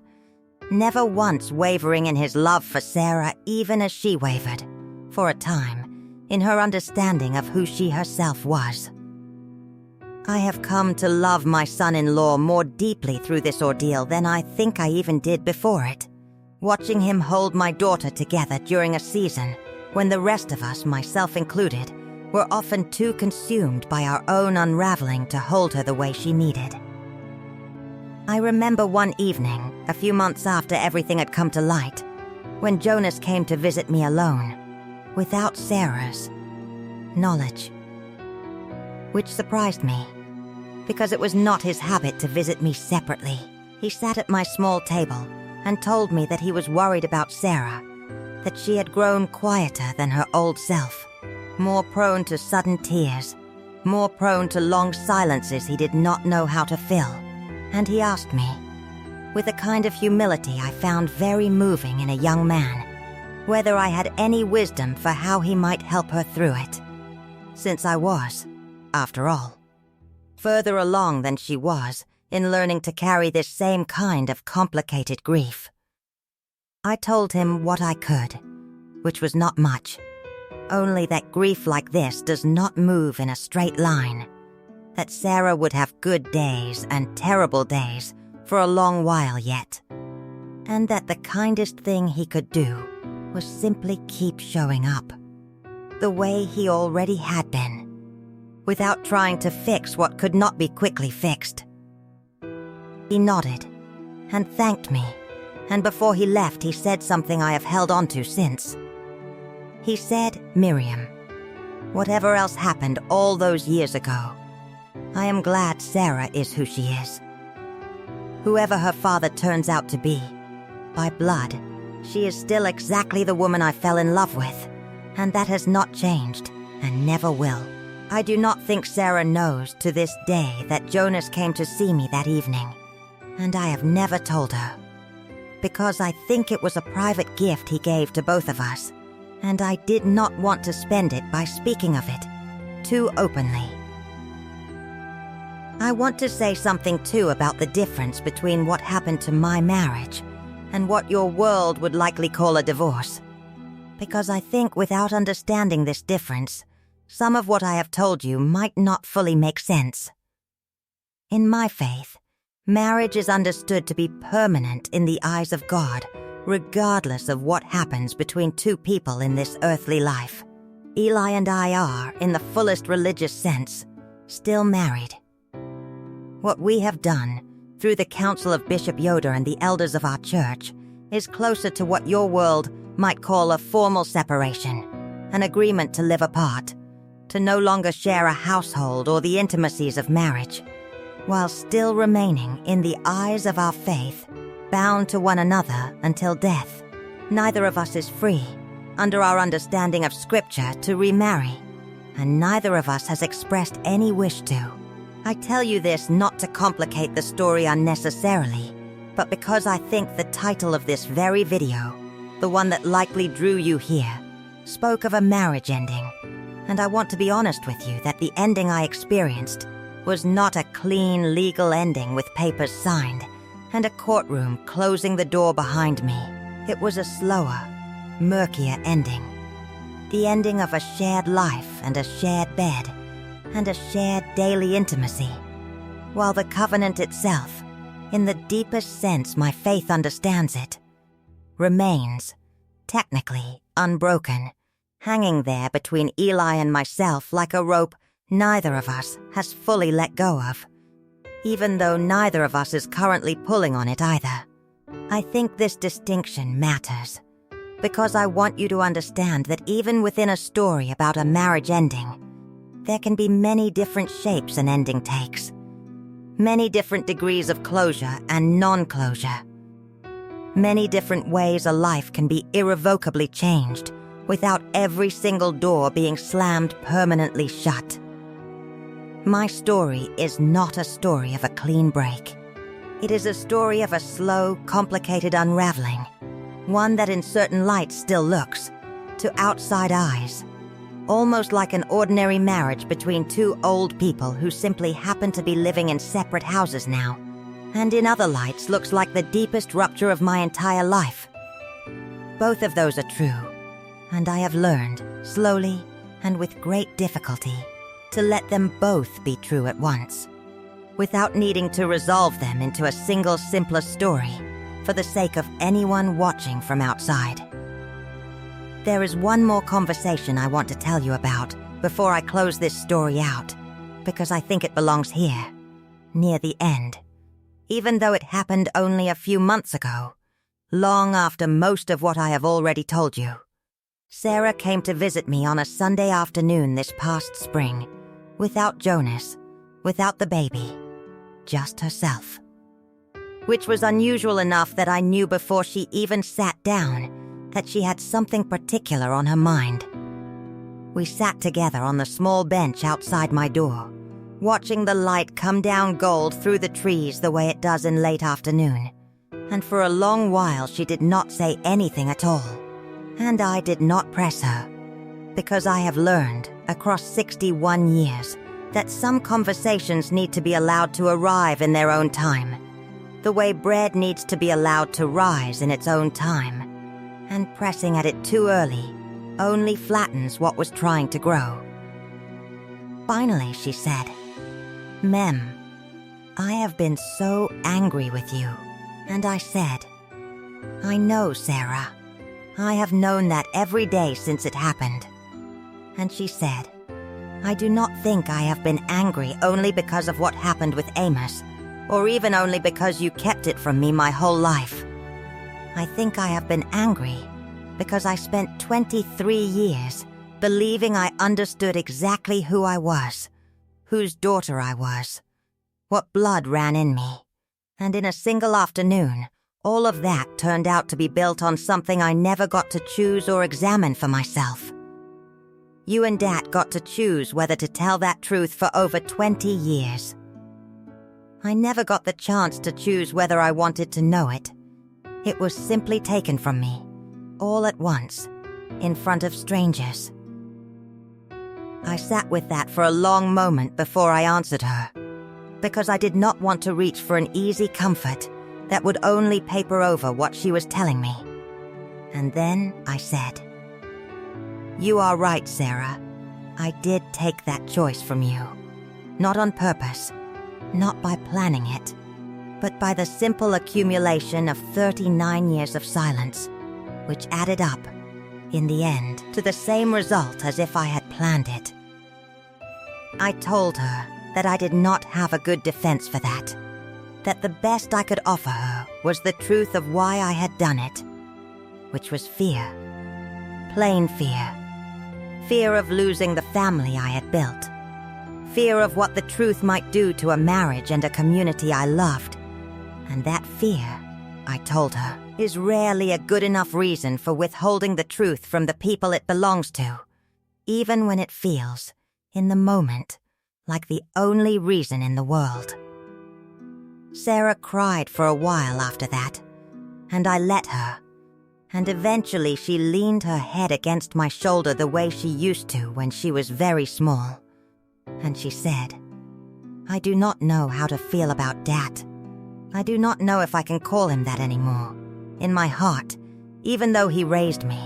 Never once wavering in his love for Sarah, even as she wavered, for a time, in her understanding of who she herself was. I have come to love my son-in-law more deeply through this ordeal than I think I even did before it, watching him hold my daughter together during a season when the rest of us, myself included, were often too consumed by our own unraveling to hold her the way she needed. I remember one evening, a few months after everything had come to light, when Jonas came to visit me alone, without Sarah's knowledge. Which surprised me, because it was not his habit to visit me separately. He sat at my small table and told me that he was worried about Sarah, that she had grown quieter than her old self, more prone to sudden tears, more prone to long silences he did not know how to fill. And he asked me, with a kind of humility I found very moving in a young man, whether I had any wisdom for how he might help her through it, since I was, after all, further along than she was in learning to carry this same kind of complicated grief. I told him what I could, which was not much, only that grief like this does not move in a straight line, that Sarah would have good days and terrible days for a long while yet, and that the kindest thing he could do was simply keep showing up, the way he already had been, without trying to fix what could not be quickly fixed. He nodded and thanked me, and before he left he said something I have held on to since. He said, "Miriam, whatever else happened all those years ago, I am glad Sarah is who she is. Whoever her father turns out to be, by blood, she is still exactly the woman I fell in love with, and that has not changed and never will. I do not think Sarah knows to this day that Jonas came to see me that evening, and I have never told her, because I think it was a private gift he gave to both of us, and I did not want to spend it by speaking of it too openly. I want to say something too about the difference between what happened to my marriage and what your world would likely call a divorce, because I think without understanding this difference, some of what I have told you might not fully make sense. In my faith, marriage is understood to be permanent in the eyes of God, regardless of what happens between two people in this earthly life. Eli and I are, in the fullest religious sense, still married. What we have done, through the counsel of Bishop Yoder and the elders of our church, is closer to what your world might call a formal separation, an agreement to live apart, to no longer share a household or the intimacies of marriage, while still remaining, in the eyes of our faith, bound to one another until death. Neither of us is free, under our understanding of Scripture, to remarry, and neither of us has expressed any wish to. I tell you this not to complicate the story unnecessarily, but because I think the title of this very video, the one that likely drew you here, spoke of a marriage ending, and I want to be honest with you that the ending I experienced was not a clean legal ending with papers signed and a courtroom closing the door behind me. It was a slower, murkier ending. The ending of a shared life and a shared bed and a shared daily intimacy, while the covenant itself, in the deepest sense my faith understands it, remains, technically unbroken, hanging there between Eli and myself like a rope neither of us has fully let go of, even though neither of us is currently pulling on it either. I think this distinction matters, because I want you to understand that even within a story about a marriage ending, there can be many different shapes an ending takes, many different degrees of closure and non-closure, many different ways a life can be irrevocably changed without every single door being slammed permanently shut. My story is not a story of a clean break. It is a story of a slow, complicated unraveling, one that in certain lights still looks, to outside eyes, almost like an ordinary marriage between two old people who simply happen to be living in separate houses now, and in other lights looks like the deepest rupture of my entire life. Both of those are true, and I have learned, slowly and with great difficulty, to let them both be true at once, without needing to resolve them into a single simpler story for the sake of anyone watching from outside. There is one more conversation I want to tell you about before I close this story out, because I think it belongs here, near the end, even though it happened only a few months ago, long after most of what I have already told you. Sarah came to visit me on a Sunday afternoon this past spring, without Jonas, without the baby, just herself. Which was unusual enough that I knew before she even sat down that she had something particular on her mind. We sat together on the small bench outside my door, watching the light come down gold through the trees the way it does in late afternoon. And for a long while she did not say anything at all. And I did not press her, because I have learned, across 61 years, that some conversations need to be allowed to arrive in their own time, the way bread needs to be allowed to rise in its own time, and pressing at it too early only flattens what was trying to grow. Finally, she said, "Mem, I have been so angry with you." And I said, "I know, Sarah. I have known that every day since it happened." And she said, "I do not think I have been angry only because of what happened with Amos, or even only because you kept it from me my whole life. I think I have been angry because I spent 23 years believing I understood exactly who I was, whose daughter I was, what blood ran in me. And in a single afternoon, all of that turned out to be built on something I never got to choose or examine for myself. You and Dad got to choose whether to tell that truth for over 20 years. I never got the chance to choose whether I wanted to know it. It was simply taken from me, all at once, in front of strangers." I sat with that for a long moment before I answered her, because I did not want to reach for an easy comfort that would only paper over what she was telling me. And then I said, "You are right, Sarah. I did take that choice from you. Not on purpose, not by planning it, but by the simple accumulation of 39 years of silence, which added up, in the end, to the same result as if I had planned it." I told her that I did not have a good defense for that the best I could offer her was the truth of why I had done it, which was fear. Plain fear. Fear of losing the family I had built. Fear of what the truth might do to a marriage and a community I loved. And that fear, I told her, is rarely a good enough reason for withholding the truth from the people it belongs to, even when it feels, in the moment, like the only reason in the world. Sarah cried for a while after that, and I let her, and eventually she leaned her head against my shoulder the way she used to when she was very small, and she said, "I do not know how to feel about Dad. I do not know if I can call him that anymore. In my heart, even though he raised me,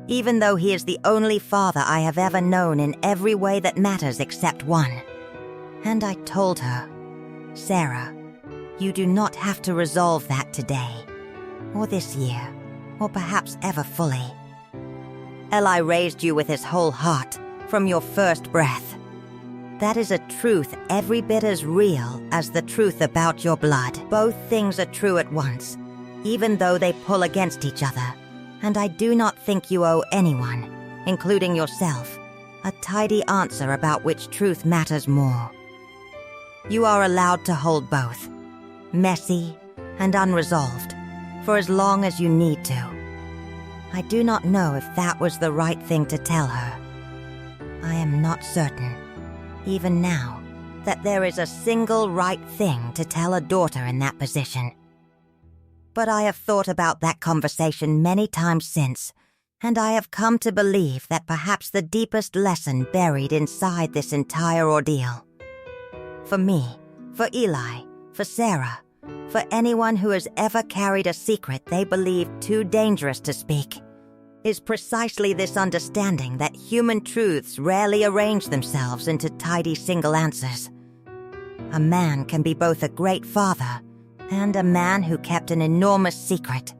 even though he is the only father I have ever known in every way that matters except one." And I told her, "Sarah, you do not have to resolve that today, or this year, or perhaps ever fully. Eli raised you with his whole heart, from your first breath. That is a truth every bit as real as the truth about your blood. Both things are true at once, even though they pull against each other, and I do not think you owe anyone, including yourself, a tidy answer about which truth matters more. You are allowed to hold both, messy and unresolved, for as long as you need to. I do not know if that was the right thing to tell her. I am not certain, even now, that there is a single right thing to tell a daughter in that position. But I have thought about that conversation many times since, and I have come to believe that perhaps the deepest lesson buried inside this entire ordeal. For me, for Eli, for Sarah, for anyone who has ever carried a secret they believed too dangerous to speak, is precisely this understanding that human truths rarely arrange themselves into tidy single answers. A man can be both a great father and a man who kept an enormous secret.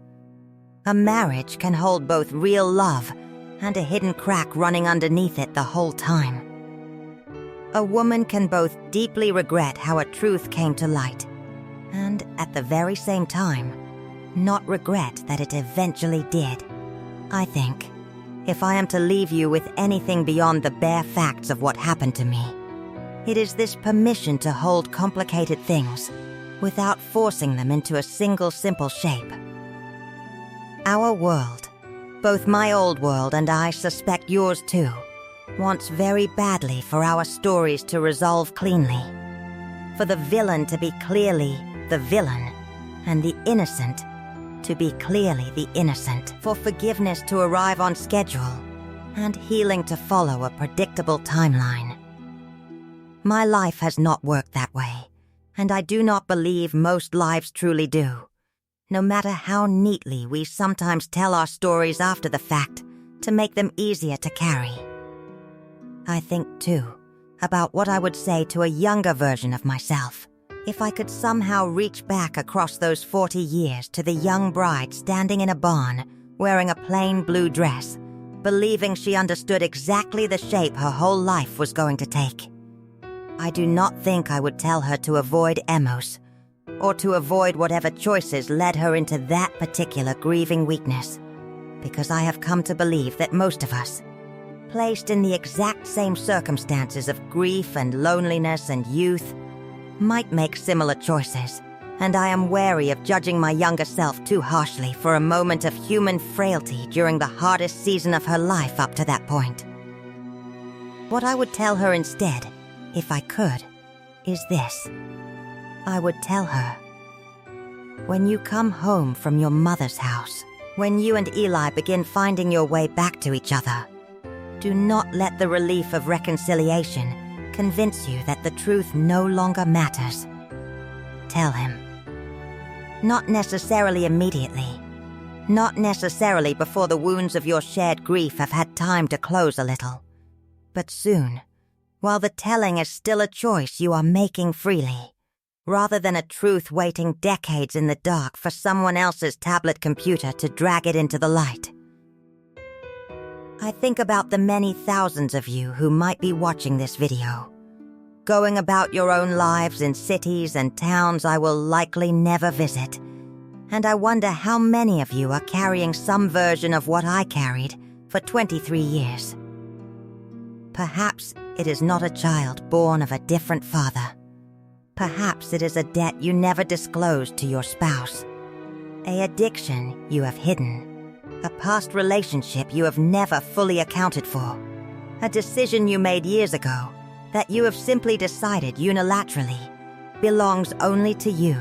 A marriage can hold both real love and a hidden crack running underneath it the whole time. A woman can both deeply regret how a truth came to light and, at the very same time, not regret that it eventually did. I think, if I am to leave you with anything beyond the bare facts of what happened to me, it is this permission to hold complicated things without forcing them into a single simple shape. Our world, Both my old world and I suspect yours too wants very badly for our stories to resolve cleanly. For the villain to be clearly the villain, and the innocent to be clearly the innocent. For forgiveness to arrive on schedule, and healing to follow a predictable timeline. My life has not worked that way, and I do not believe most lives truly do, no matter how neatly we sometimes tell our stories after the fact to make them easier to carry. I think, too, about what I would say to a younger version of myself if I could somehow reach back across those 40 years to the young bride standing in a barn wearing a plain blue dress, believing she understood exactly the shape her whole life was going to take. I do not think I would tell her to avoid Emos, or to avoid whatever choices led her into that particular grieving weakness, because I have come to believe that most of us, placed in the exact same circumstances of grief and loneliness and youth, might make similar choices, and I am wary of judging my younger self too harshly for a moment of human frailty during the hardest season of her life up to that point. What I would tell her instead, if I could, is this. I would tell her, when you come home from your mother's house, when you and Eli begin finding your way back to each other, do not let the relief of reconciliation convince you that the truth no longer matters. Tell him. Not necessarily immediately. Not necessarily before the wounds of your shared grief have had time to close a little. But soon, while the telling is still a choice you are making freely, rather than a truth waiting decades in the dark for someone else's tablet computer to drag it into the light. I think about the many thousands of you who might be watching this video, going about your own lives in cities and towns I will likely never visit, and I wonder how many of you are carrying some version of what I carried for 23 years. Perhaps it is not a child born of a different father. Perhaps it is a debt you never disclosed to your spouse, an addiction you have hidden, a past relationship you have never fully accounted for, a decision you made years ago that you have simply decided unilaterally belongs only to you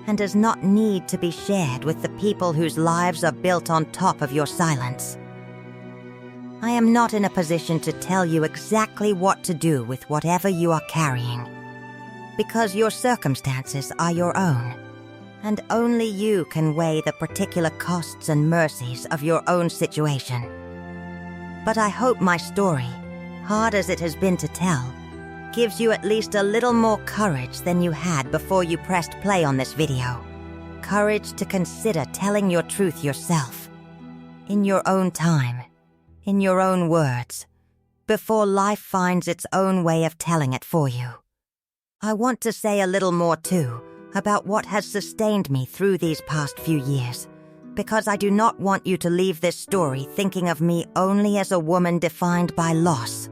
and does not need to be shared with the people whose lives are built on top of your silence. I am not in a position to tell you exactly what to do with whatever you are carrying, because your circumstances are your own, and only you can weigh the particular costs and mercies of your own situation. But I hope my story, hard as it has been to tell, gives you at least a little more courage than you had before you pressed play on this video. Courage to consider telling your truth yourself, in your own time, in your own words, before life finds its own way of telling it for you. I want to say a little more, too, about what has sustained me through these past few years, because I do not want you to leave this story thinking of me only as a woman defined by loss.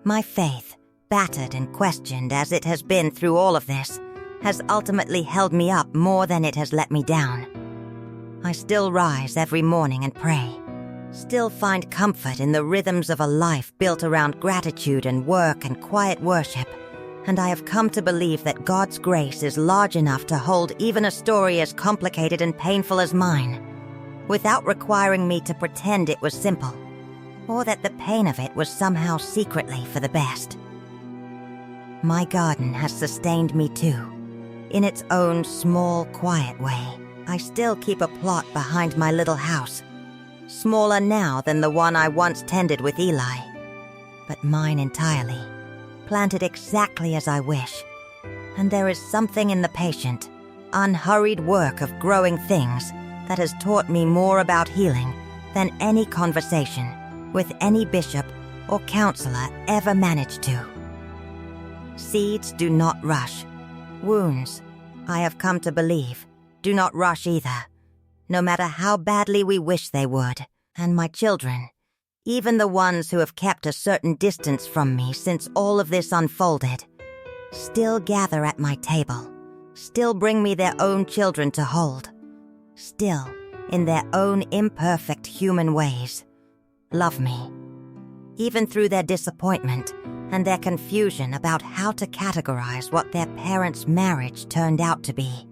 My faith, battered and questioned as it has been through all of this, has ultimately held me up more than it has let me down. I still rise every morning and pray, still find comfort in the rhythms of a life built around gratitude and work and quiet worship, and I have come to believe that God's grace is large enough to hold even a story as complicated and painful as mine, without requiring me to pretend it was simple, or that the pain of it was somehow secretly for the best. My garden has sustained me too, in its own small, quiet way. I still keep a plot behind my little house, smaller now than the one I once tended with Eli, but mine entirely, planted exactly as I wish. And there is something in the patient, unhurried work of growing things that has taught me more about healing than any conversation with any bishop or counselor ever managed to. Seeds do not rush. Wounds, I have come to believe, do not rush either, no matter how badly we wish they would. And my children, even the ones who have kept a certain distance from me since all of this unfolded, still gather at my table, still bring me their own children to hold, still in their own imperfect human ways, love me. Even through their disappointment and their confusion about how to categorize what their parents' marriage turned out to be,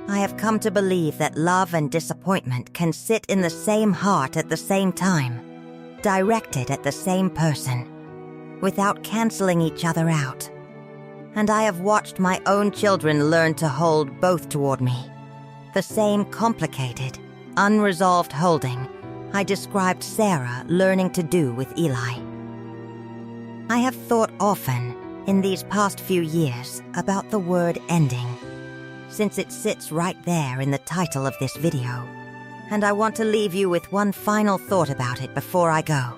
I have come to believe that love and disappointment can sit in the same heart at the same time, directed at the same person, without canceling each other out. And I have watched my own children learn to hold both toward me, the same complicated, unresolved holding I described Sarah learning to do with Eli. I have thought often in these past few years about the word ending, since it sits right there in the title of this video, and I want to leave you with one final thought about it before I go.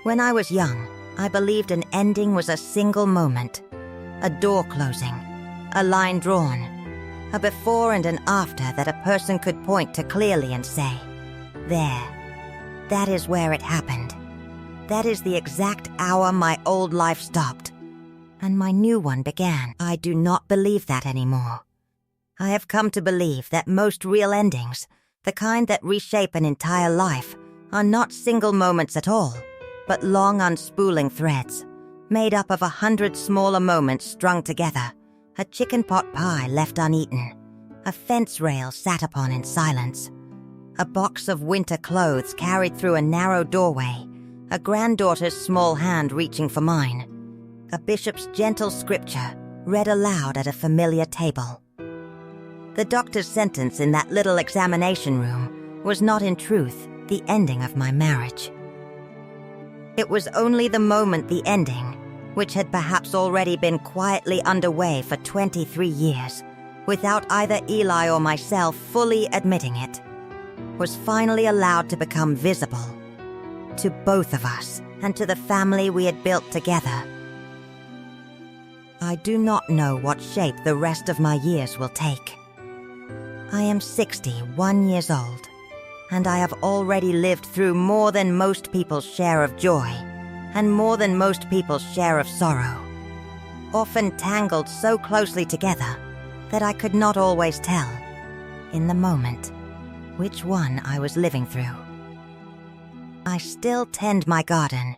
When I was young, I believed an ending was a single moment, a door closing, a line drawn, a before and an after that a person could point to clearly and say, "There, that is where it happened. That is the exact hour my old life stopped, and my new one began." I do not believe that anymore. I have come to believe that most real endings, the kind that reshape an entire life, are not single moments at all, but long unspooling threads, made up of 100 smaller moments strung together, a chicken pot pie left uneaten, a fence rail sat upon in silence, a box of winter clothes carried through a narrow doorway, a granddaughter's small hand reaching for mine, a bishop's gentle scripture read aloud at a familiar table. The doctor's sentence in that little examination room was not in truth the ending of my marriage. It was only the moment the ending, which had perhaps already been quietly underway for 23 years, without either Eli or myself fully admitting it, was finally allowed to become visible to both of us and to the family we had built together. I do not know what shape the rest of my years will take. I am 61 years old, and I have already lived through more than most people's share of joy and more than most people's share of sorrow, often tangled so closely together that I could not always tell, in the moment, which one I was living through. I still tend my garden.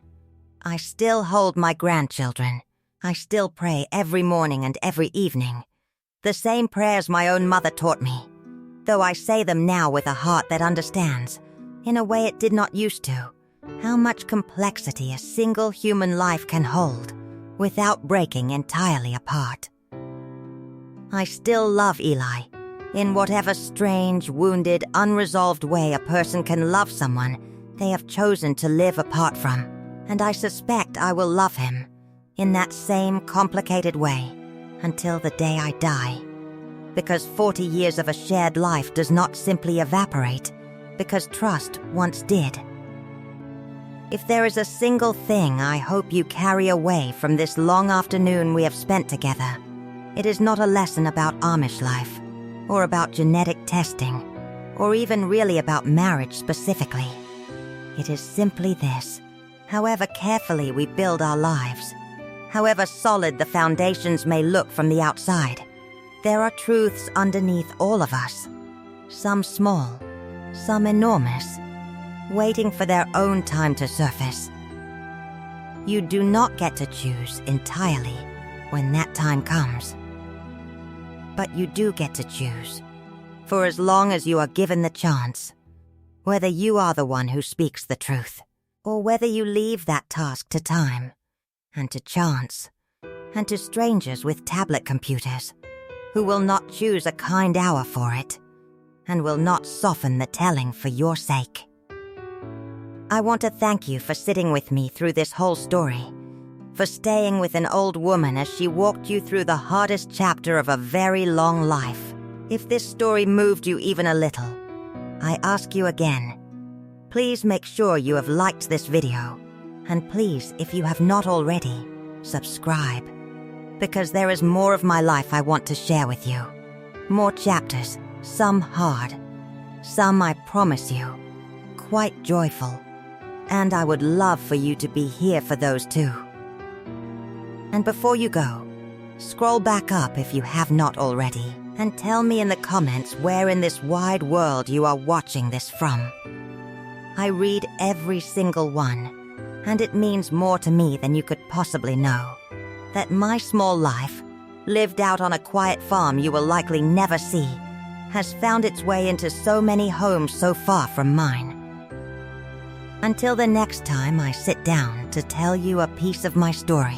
I still hold my grandchildren. I still pray every morning and every evening, the same prayers my own mother taught me, though I say them now with a heart that understands, in a way it did not used to, how much complexity a single human life can hold without breaking entirely apart. I still love Eli, in whatever strange, wounded, unresolved way a person can love someone they have chosen to live apart from, and I suspect I will love him in that same complicated way until the day I die, because 40 years of a shared life does not simply evaporate, because trust once did. If there is a single thing I hope you carry away from this long afternoon we have spent together, it is not a lesson about Amish life, or about genetic testing, or even really about marriage specifically. It is simply this: however carefully we build our lives, however solid the foundations may look from the outside, there are truths underneath all of us, some small, some enormous, waiting for their own time to surface. You do not get to choose entirely when that time comes. But you do get to choose, for as long as you are given the chance, whether you are the one who speaks the truth, or whether you leave that task to time, and to chance, and to strangers with tablet computers, who will not choose a kind hour for it, and will not soften the telling for your sake. I want to thank you for sitting with me through this whole story, for staying with an old woman as she walked you through the hardest chapter of a very long life. If this story moved you even a little, I ask you again, please make sure you have liked this video, and please, if you have not already, subscribe, because there is more of my life I want to share with you. More chapters, some hard, some, I promise you, quite joyful, and I would love for you to be here for those too. And before you go, scroll back up if you have not already, and tell me in the comments where in this wide world you are watching this from. I read every single one, and it means more to me than you could possibly know. That my small life, lived out on a quiet farm you will likely never see, has found its way into so many homes so far from mine. Until the next time I sit down to tell you a piece of my story,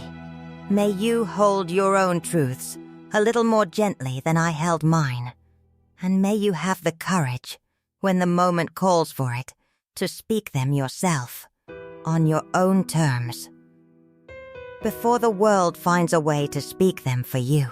may you hold your own truths a little more gently than I held mine, and may you have the courage, when the moment calls for it, to speak them yourself, on your own terms, before the world finds a way to speak them for you.